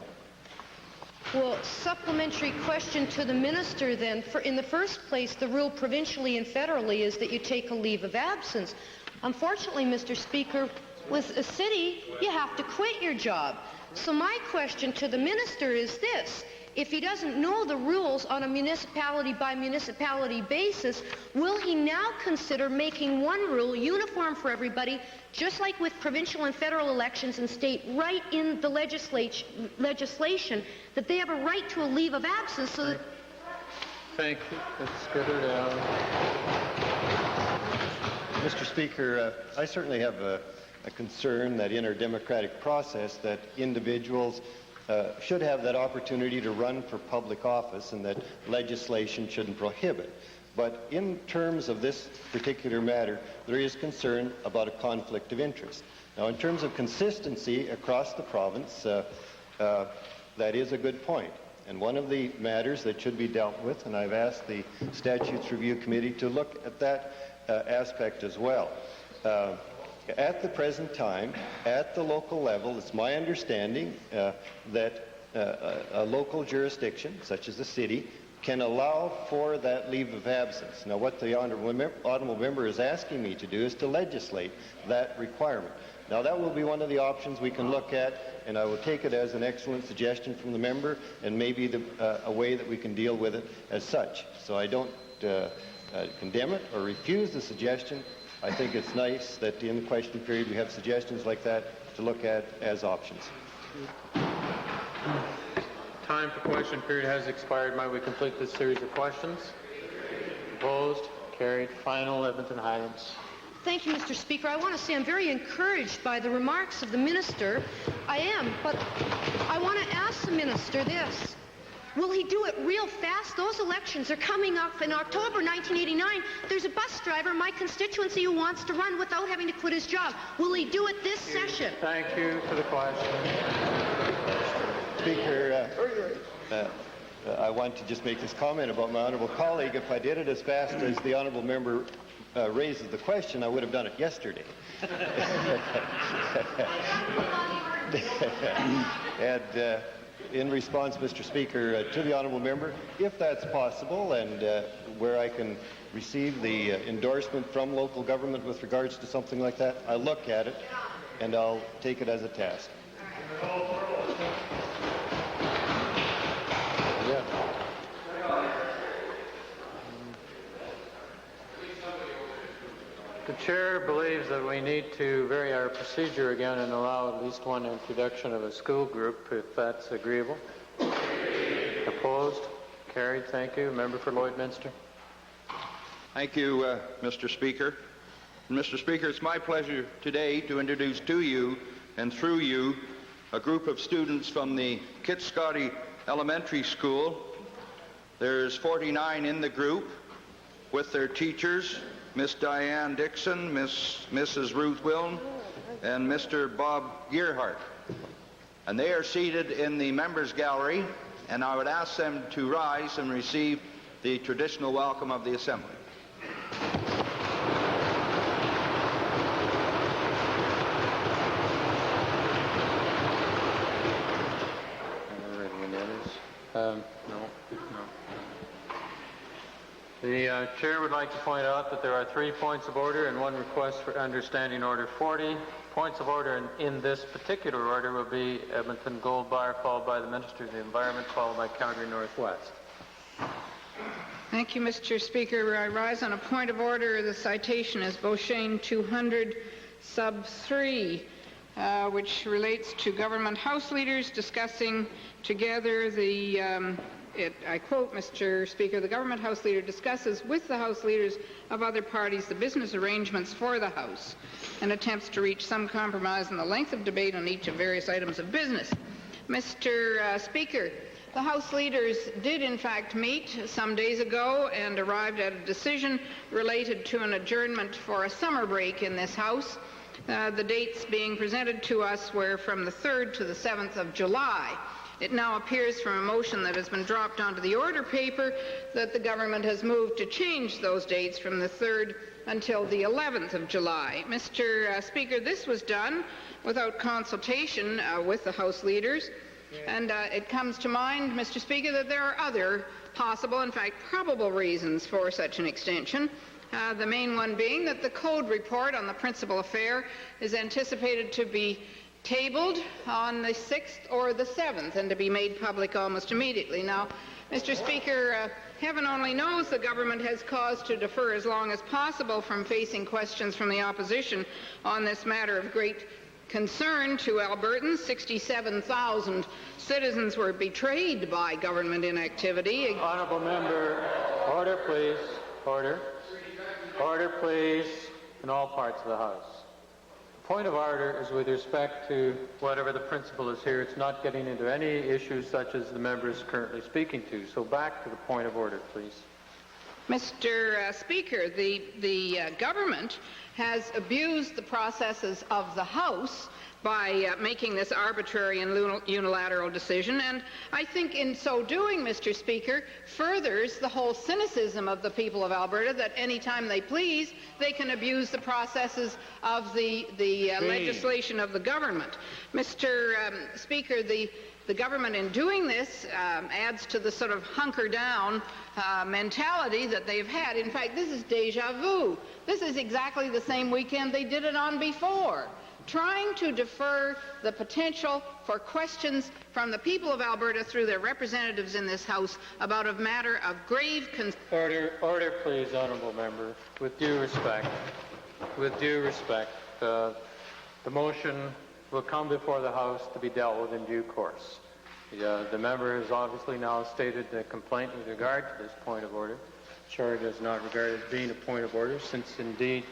Well, supplementary question to the minister then. In the first place, the rule provincially and federally is that you take a leave of absence. Unfortunately, Mr. Speaker, with a city, you have to quit your job. So my question to the minister is this. If he doesn't know the rules on a municipality by municipality basis, will he now consider making one rule uniform for everybody, just like with provincial and federal elections, and state right in the legislation that they have a right to a leave of absence so that... Thank you. Let's get her down. Mr. Speaker, I certainly have a concern that in our democratic process that individuals should have that opportunity to run for public office and that legislation shouldn't prohibit. But in terms of this particular matter, there is concern about a conflict of interest. Now, in terms of consistency across the province, that is a good point. And one of the matters that should be dealt with, and I've asked the Statutes Review Committee to look at that aspect as well. At the present time, at the local level, it's my understanding that a local jurisdiction, such as the city, can allow for that leave of absence. Now, what the honourable member is asking me to do is to legislate that requirement. Now, that will be one of the options we can look at, and I will take it as an excellent suggestion from the member, and maybe a way that we can deal with it as such. So I don't condemn it or refuse the suggestion. I think it's nice that in the question period we have suggestions like that to look at as options. Time for question period has expired. Might we complete this series of questions? Opposed? Carried. Final, Edmonton Highlands. Thank you, Mr. Speaker. I want to say I'm very encouraged by the remarks of the minister. I am, but I want to ask the minister this. Will he do it real fast? Those elections are coming up in October 1989. There's a bus driver in my constituency who wants to run without having to quit his job. Will he do it this session? Thank you for the question. Speaker, I want to just make this comment about my honourable colleague. If I did it as fast as the honourable member raises the question, I would have done it yesterday. And in response, Mr. Speaker, to the honourable member, if that's possible and where I can receive the endorsement from local government with regards to something like that, I'll look at it and I'll take it as a task. The chair believes that we need to vary our procedure again and allow at least one introduction of a school group, if that's agreeable. Opposed? Carried. Thank you. Member for Lloydminster. Thank you, Mr. Speaker. Mr. Speaker, it's my pleasure today to introduce to you and through you a group of students from the Kitscotty Elementary School. There's 49 in the group with their teachers, Miss Diane Dixon, Mrs. Ruth Wiln, and Mr. Bob Gearhart. And they are seated in the members' gallery, and I would ask them to rise and receive the traditional welcome of the Assembly. The chair would like to point out that there are 3 points of order and 1 request for understanding order 40. Points of order in this particular order will be Edmonton Goldbar, followed by the Minister of the Environment, followed by Calgary Northwest. Thank you, Mr. Speaker. I rise on a point of order. The citation is Beauchesne 200 sub 3, which relates to government house leaders discussing together the I quote, Mr. Speaker, the government house leader discusses with the house leaders of other parties the business arrangements for the House and attempts to reach some compromise in the length of debate on each of various items of business. Mr. Speaker, the House leaders did in fact meet some days ago and arrived at a decision related to an adjournment for a summer break in this House. The dates being presented to us were from the 3rd to the 7th of July. It now appears from a motion that has been dropped onto the order paper that the government has moved to change those dates from the 3rd until the 11th of July. Mr. Speaker, this was done without consultation with the House leaders, and it comes to mind, Mr. Speaker, that there are other possible, in fact probable reasons for such an extension. The main one being that the code report on the principal affair is anticipated to be tabled on the 6th or the 7th and to be made public almost immediately. Now, Mr. Speaker, heaven only knows the government has cause to defer as long as possible from facing questions from the opposition on this matter of great concern to Albertans. 67,000 citizens were betrayed by government inactivity. Honourable member, order please. Order. Order please in all parts of the House. Point of order is with respect to whatever the principle is here. It's not getting into any issues such as the member is currently speaking to. So back to the point of order, please. Mr. Speaker, the government has abused the processes of the House by making this arbitrary and unilateral decision, and I think in so doing, Mr. Speaker, furthers the whole cynicism of the people of Alberta that any time they please, they can abuse the processes of the legislation of the government. Mr. Speaker, the government in doing this adds to the sort of hunker down mentality that they've had. In fact, this is deja vu. This is exactly the same weekend they did it on before, trying to defer the potential for questions from the people of Alberta through their representatives in this House about a matter of grave concern. Order, please, honourable member. With due respect, the motion will come before the House to be dealt with in due course. The member has obviously now stated a complaint with regard to this point of order. The chair does not regard it as being a point of order, since indeed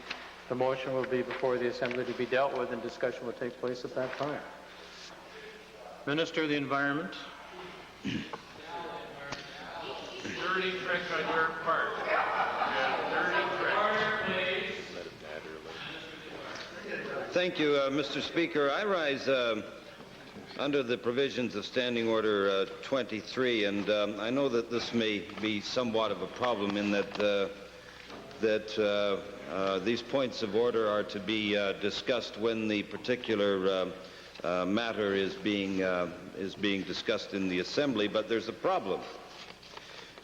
the motion will be before the Assembly to be dealt with and discussion will take place at that time. Minister of the Environment. Dirty trick on your part. Dirty trick. Thank you, Mr. Speaker. I rise under the provisions of Standing Order 23, and I know that this may be somewhat of a problem in that these points of order are to be discussed when the particular matter is being discussed in the Assembly, but there's a problem.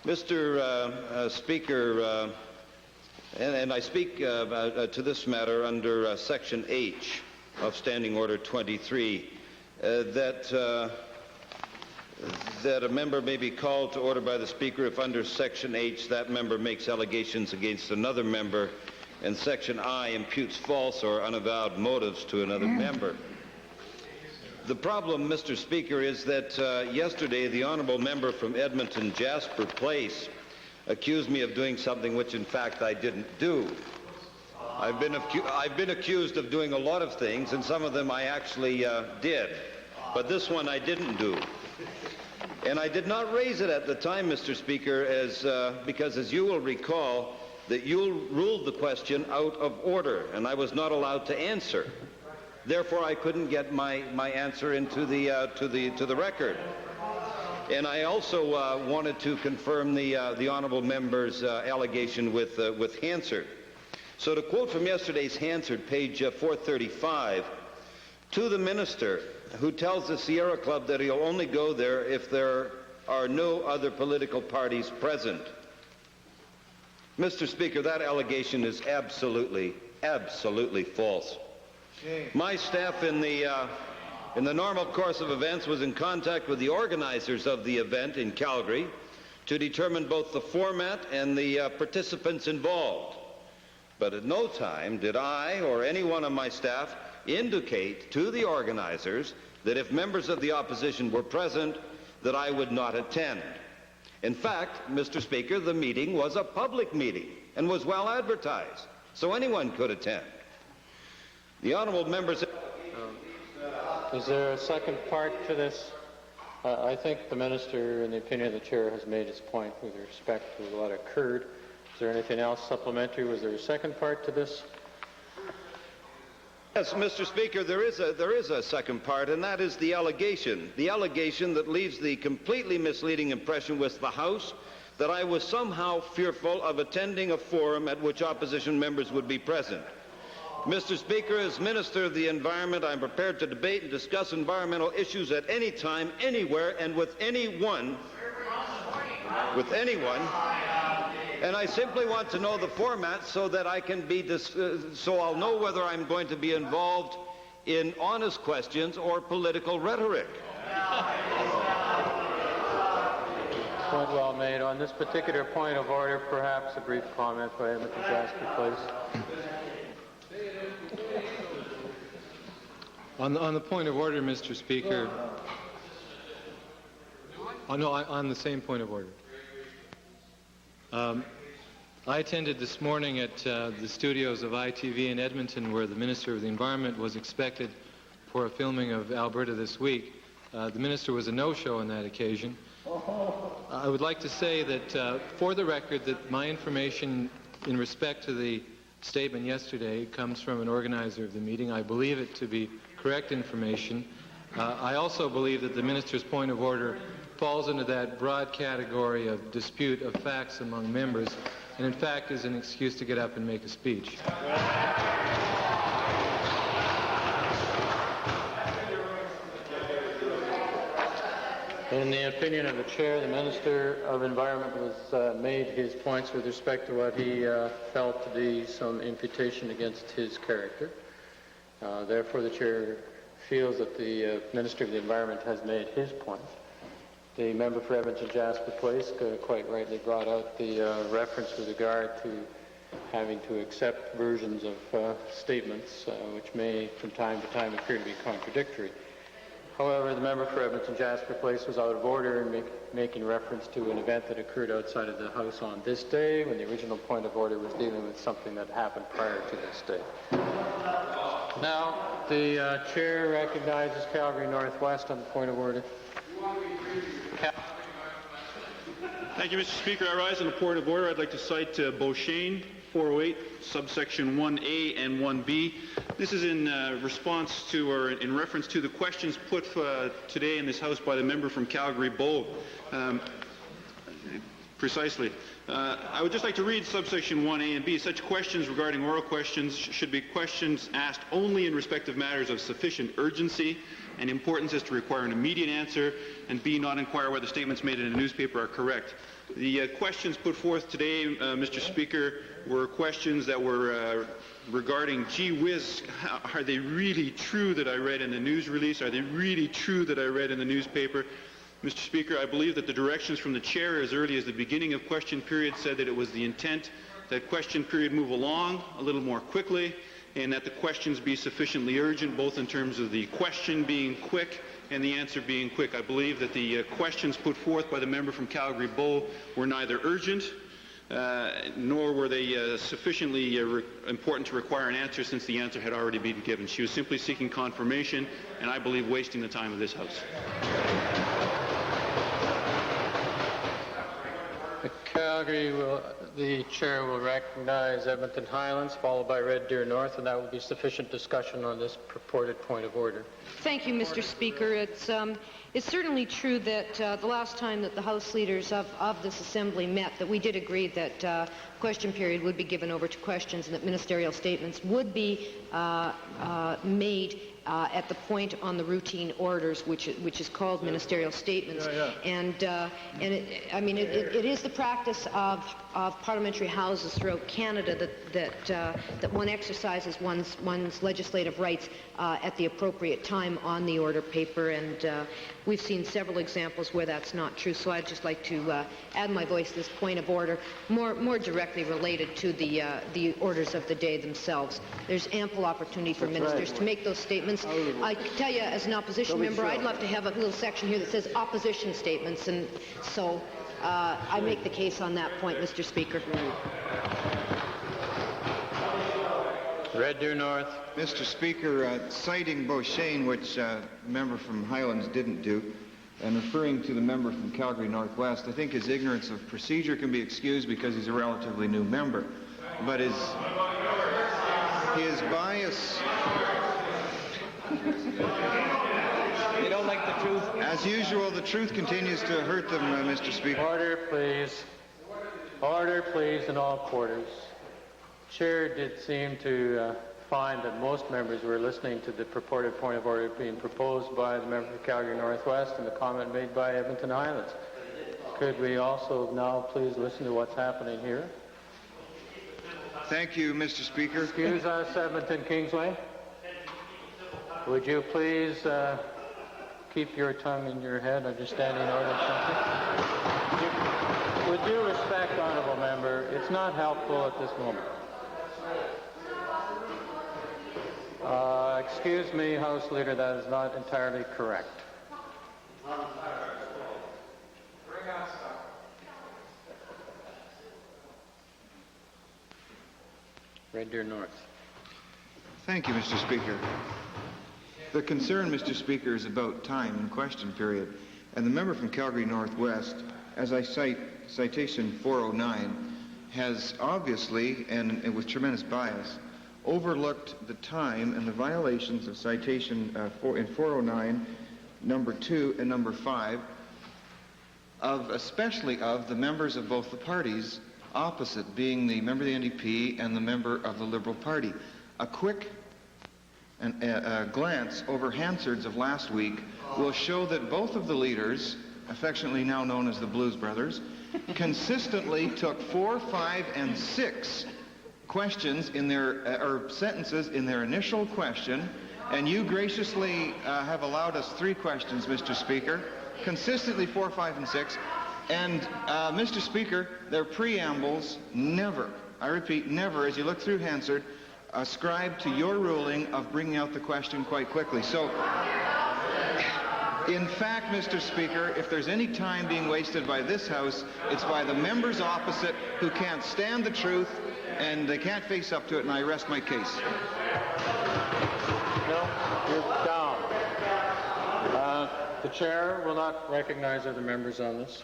Mr. Speaker, and I speak to this matter under Section H of Standing Order 23, that a member may be called to order by the Speaker if under Section H that member makes allegations against another member and Section I imputes false or unavowed motives to another member. The problem, Mr. Speaker, is that yesterday the honourable member from Edmonton, Jasper Place, accused me of doing something which in fact I didn't do. I've been accused of doing a lot of things, and some of them I actually did, but this one I didn't do. And I did not raise it at the time, Mr. Speaker, because as you will recall, that you ruled the question out of order, and I was not allowed to answer. Therefore, I couldn't get my answer into the record. And I also wanted to confirm the honourable member's allegation with Hansard. So to quote from yesterday's Hansard, page 435, to the minister who tells the Sierra Club that he'll only go there if there are no other political parties present. Mr. Speaker, that allegation is absolutely false. My staff in the normal course of events was in contact with the organizers of the event in Calgary to determine both the format and the participants involved. But at no time did I or anyone on my staff indicate to the organizers that if members of the opposition were present, that I would not attend. In fact, Mr. Speaker, the meeting was a public meeting and was well advertised, so anyone could attend. The honourable members... Is there a second part to this? I think the minister, in the opinion of the chair, has made his point with respect to what occurred. Is there anything else supplementary? Was there a second part to this? Yes, Mr. Speaker, there is a second part, and that is the allegation that leaves the completely misleading impression with the House that I was somehow fearful of attending a forum at which opposition members would be present. Mr. Speaker, as Minister of the Environment, I'm prepared to debate and discuss environmental issues at any time, anywhere, and with anyone. And I simply want to know the format so that I can so I'll know whether I'm going to be involved in honest questions or political rhetoric. Point well made. On this particular point of order, perhaps a brief comment by Edmonton Jasper, please. On the point of order, Mr. Speaker. On the same point of order. I attended this morning at the studios of ITV in Edmonton, where the Minister of the Environment was expected for a filming of Alberta this week. The Minister was a no-show on that occasion. I would like to say that, for the record, that my information in respect to the statement yesterday comes from an organizer of the meeting. I believe it to be correct information. I also believe that the Minister's point of order falls into that broad category of dispute of facts among members, and in fact is an excuse to get up and make a speech. In the opinion of the chair, the Minister of Environment was made his points with respect to what he felt to be some imputation against his character. Therefore, the chair feels that the Minister of the Environment has made his point. The member for Edmonton Jasper Place quite rightly brought out the reference with regard to having to accept versions of statements which may from time to time appear to be contradictory. However, the member for Edmonton Jasper Place was out of order in making reference to an event that occurred outside of the House on this day, when the original point of order was dealing with something that happened prior to this day. Now, the chair recognizes Calgary Northwest on the point of order. Thank you, Mr. Speaker. I rise on a point of order. I'd like to cite Beauchesne 408, subsection 1A and 1B. This is in response to, or in reference to, the questions put today in this House by the member from Calgary Bow. Precisely. I would just like to read subsection 1A and B. Such questions regarding oral questions should be questions asked only in respect of matters of sufficient urgency and importance as to require an immediate answer, and B, not inquire whether statements made in a newspaper are correct. The questions put forth today, Mr. Speaker, were questions that were regarding, gee whiz, are they really true that I read in the news release? Are they really true that I read in the newspaper? Mr. Speaker, I believe that the directions from the chair as early as the beginning of question period said that it was the intent that question period move along a little more quickly and that the questions be sufficiently urgent, both in terms of the question being quick and the answer being quick. I believe that the questions put forth by the member from Calgary Bow were neither urgent nor were they sufficiently important to require an answer, since the answer had already been given. She was simply seeking confirmation and, I believe, wasting the time of this House. The chair will recognize Edmonton Highlands, followed by Red Deer North, and that will be sufficient discussion on this purported point of order. Thank you, Mr. Speaker. It's certainly true that the last time that the House leaders of this Assembly met, that we did agree that question period would be given over to questions and that ministerial statements would be made at the point on the routine orders, which is called ministerial statements. And it is the practice of parliamentary houses throughout Canada that one exercises one's legislative rights at the appropriate time on the order paper, and we've seen several examples where that's not true. So I'd just like to add my voice to this point of order, more directly related to the orders of the day themselves. There's ample opportunity for ministers to make those statements. I can tell you, as an opposition member, I'd love to have a little section here that says opposition statements, and so I make the case on that point, Mr. Speaker. Red Deer North. Mr. Speaker, citing Beauchesne, which the member from Highlands didn't do, and referring to the member from Calgary Northwest, I think his ignorance of procedure can be excused because he's a relatively new member. But his bias... They don't like the truth. As usual, the truth continues to hurt them, Mr. Speaker. Order, please. Order, please, in all quarters. Chair did seem to find that most members were listening to the purported point of order being proposed by the member of Calgary Northwest and the comment made by Edmonton Highlands. Could we also now please listen to what's happening here? Thank you, Mr. Speaker. Excuse us, Edmonton Kingsway. Would you please keep your tongue in your head? Understanding order something? With due respect, honourable member, it's not helpful at this moment. Excuse me, House Leader, that is not entirely correct. Red Deer North. Thank you, Mr. Speaker. The concern, Mr. Speaker, is about time and question period. And the member from Calgary Northwest, as I cite citation 409, has obviously, and with tremendous bias, overlooked the time and the violations of citation in 409, number 2 and number 5, especially of the members of both the parties opposite, being the member of the NDP and the member of the Liberal Party. A quick glance over Hansard's of last week will show that both of the leaders, affectionately now known as the Blues Brothers, consistently took 4, 5, and 6 questions in their or sentences in their initial question, and you graciously have allowed us 3 questions, Mr. Speaker, consistently 4, 5, and 6. And Mr. Speaker, their preambles never, I repeat, never, as you look through Hansard, ascribe to your ruling of bringing out the question quite quickly. So, in fact, Mr. Speaker, if there's any time being wasted by this House, it's by the members opposite who can't stand the truth and they can't face up to it, and I rest my case. No, you're down. The chair will not recognize other members on this.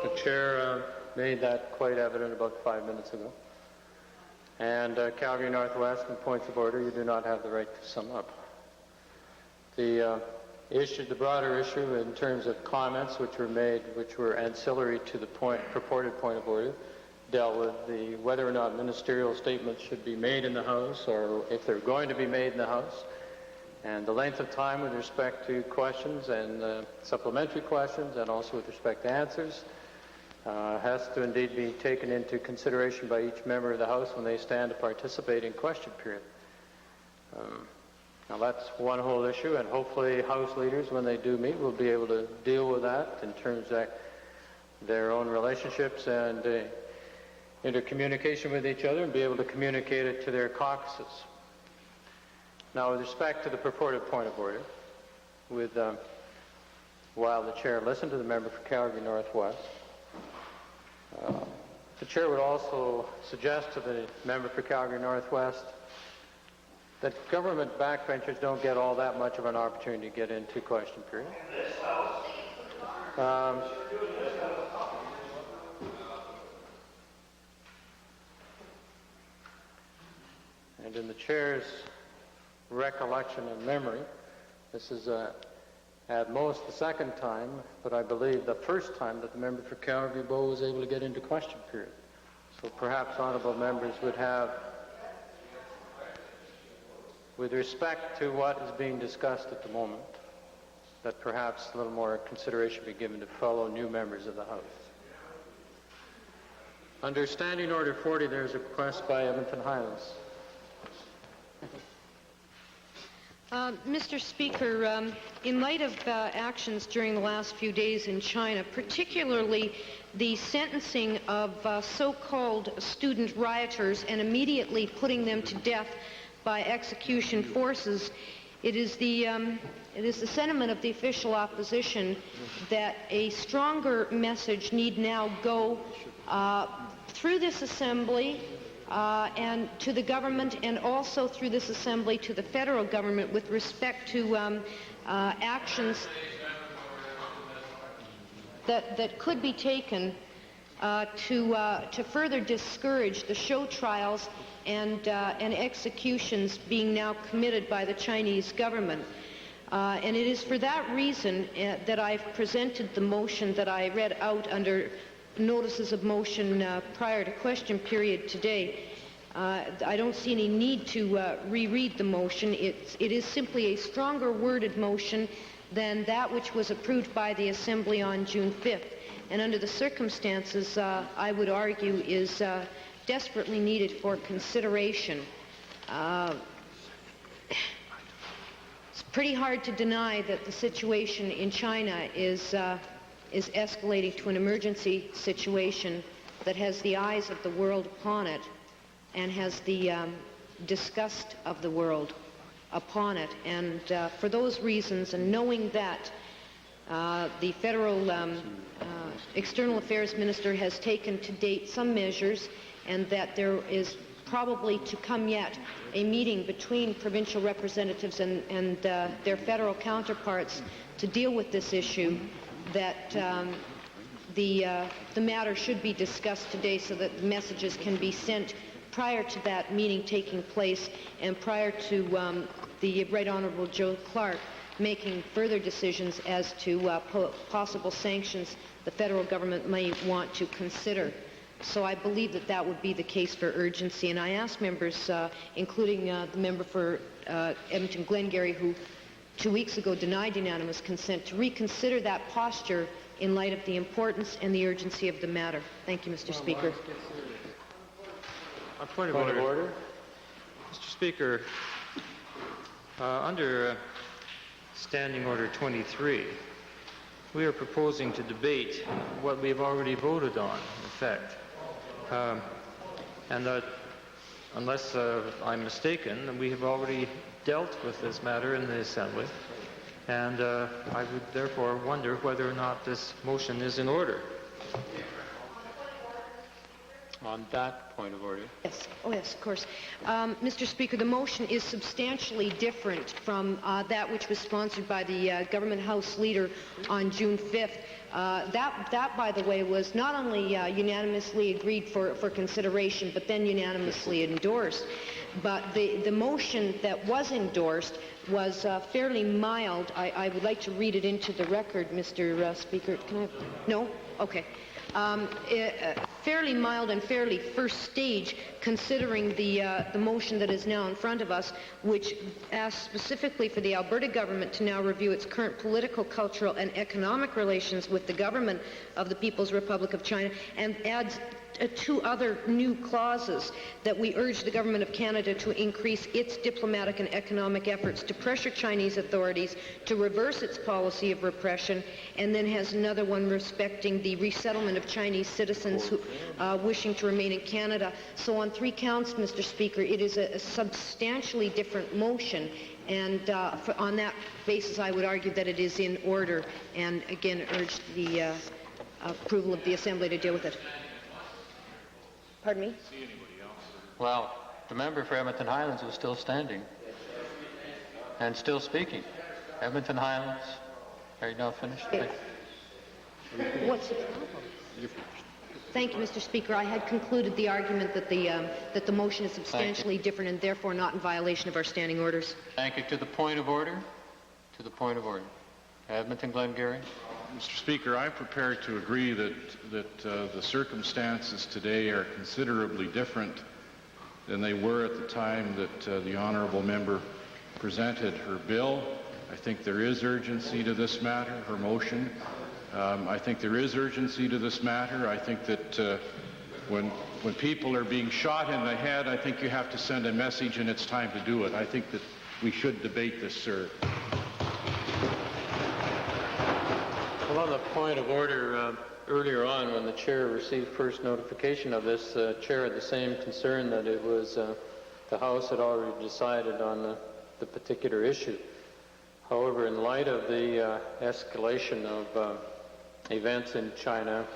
The chair made that quite evident about 5 minutes ago. And Calgary Northwest, in points of order, you do not have the right to sum up. The broader issue in terms of comments which were made, which were ancillary to the purported point of order, dealt with whether or not ministerial statements should be made in the House, or if they're going to be made in the House, and the length of time with respect to questions and supplementary questions, and also with respect to answers, has to indeed be taken into consideration by each member of the House when they stand to participate in question period. Now that's one whole issue, and hopefully House leaders, when they do meet, will be able to deal with that in terms of their own relationships and intercommunication with each other, and be able to communicate it to their caucuses. Now, with respect to the purported point of order, while the chair listened to the member for Calgary Northwest, the chair would also suggest to the member for Calgary Northwest that government backbenchers don't get all that much of an opportunity to get into question period. And in the chair's recollection and memory, this is at most the second time, but I believe the first time that the member for Calgary-Bow was able to get into question period. So perhaps honourable members would have, with respect to what is being discussed at the moment, that perhaps a little more consideration be given to fellow new members of the House. Under Standing Order 40, there's a request by Edmonton Highlands. Mr. Speaker, in light of actions during the last few days in China, particularly the sentencing of so-called student rioters and immediately putting them to death by execution forces, it is the sentiment of the official opposition that a stronger message need now go through this Assembly and to the government, and also through this Assembly to the federal government with respect to actions that could be taken to further discourage the show trials and executions being now committed by the Chinese government. And it is for that reason that I've presented the motion that I read out under notices of motion prior to question period today. I don't see any need to reread the motion. It is simply a stronger worded motion than that which was approved by the Assembly on June 5th. And under the circumstances, I would argue is desperately needed for consideration. It's pretty hard to deny that the situation in China is escalating to an emergency situation that has the eyes of the world upon it and has the disgust of the world upon it. And for those reasons, and knowing that the federal External Affairs Minister has taken to date some measures, and that there is probably to come yet a meeting between provincial representatives and their federal counterparts to deal with this issue, that the matter should be discussed today so that messages can be sent prior to that meeting taking place and prior to the Right Honourable Joe Clark making further decisions as to possible sanctions the federal government may want to consider. So I believe that that would be the case for urgency. And I ask members, including the member for Edmonton Glengarry, who 2 weeks ago denied unanimous consent, to reconsider that posture in light of the importance and the urgency of the matter. Thank you, Mr. Speaker. A point of order. Mr. Speaker, under Standing Order 23, we are proposing to debate what we've already voted on, in fact. And that, unless I'm mistaken, we have already dealt with this matter in the Assembly. And I would therefore wonder whether or not this motion is in order. On that point of order. Yes. Oh, yes, of course. Mr. Speaker, the motion is substantially different from that which was sponsored by the Government House Leader on June 5th. That, by the way, was not only unanimously agreed for consideration, but then unanimously endorsed. But the motion that was endorsed was fairly mild. I would like to read it into the record, Mr. Speaker. Can I? No? Okay. Fairly mild and fairly first stage, considering the motion that is now in front of us, which asks specifically for the Alberta government to now review its current political, cultural, and economic relations with the government of the People's Republic of China, and adds two other new clauses that we urge the Government of Canada to increase its diplomatic and economic efforts to pressure Chinese authorities to reverse its policy of repression, and then has another one respecting the resettlement of Chinese citizens who, wishing to remain in Canada. So on three counts, Mr. Speaker, it is a substantially different motion, and on that basis I would argue that it is in order, and again urge the approval of the Assembly to deal with it. Pardon me? Well, the member for Edmonton Highlands was still standing and still speaking. Edmonton Highlands, are you now finished? What's the problem? Thank you, Mr. Speaker. I had concluded the argument that the motion is substantially different and therefore not in violation of our standing orders. Thank you. To the point of order. To the point of order. Edmonton Glengarry. Mr. Speaker, I'm prepared to agree that the circumstances today are considerably different than they were at the time that the honourable member presented her bill. I think there is urgency to this matter, her motion. I think there is urgency to this matter. I think that when people are being shot in the head, I think you have to send a message, and it's time to do it. I think that we should debate this, sir. Well, on the point of order, earlier on when the chair received first notification of this, the chair had the same concern that it was the House had already decided on the particular issue. However, in light of the escalation of events in China,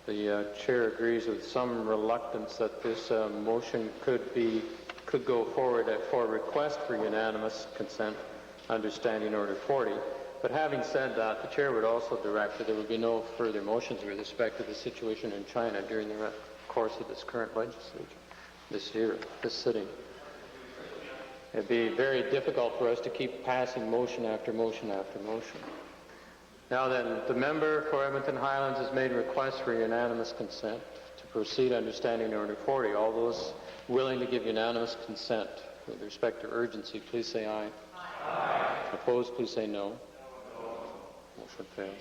the chair agrees with some reluctance that this motion could go forward for request for unanimous consent under Standing Order 40. But having said that, the chair would also direct that there would be no further motions with respect to the situation in China during the course of this current legislature, this year, this sitting. It'd be very difficult for us to keep passing motion after motion after motion. Now then, the member for Edmonton Highlands has made a request for unanimous consent to proceed under Standing Order 40. All those willing to give unanimous consent with respect to urgency, please say aye. Aye. Opposed, please say no. Motion fails.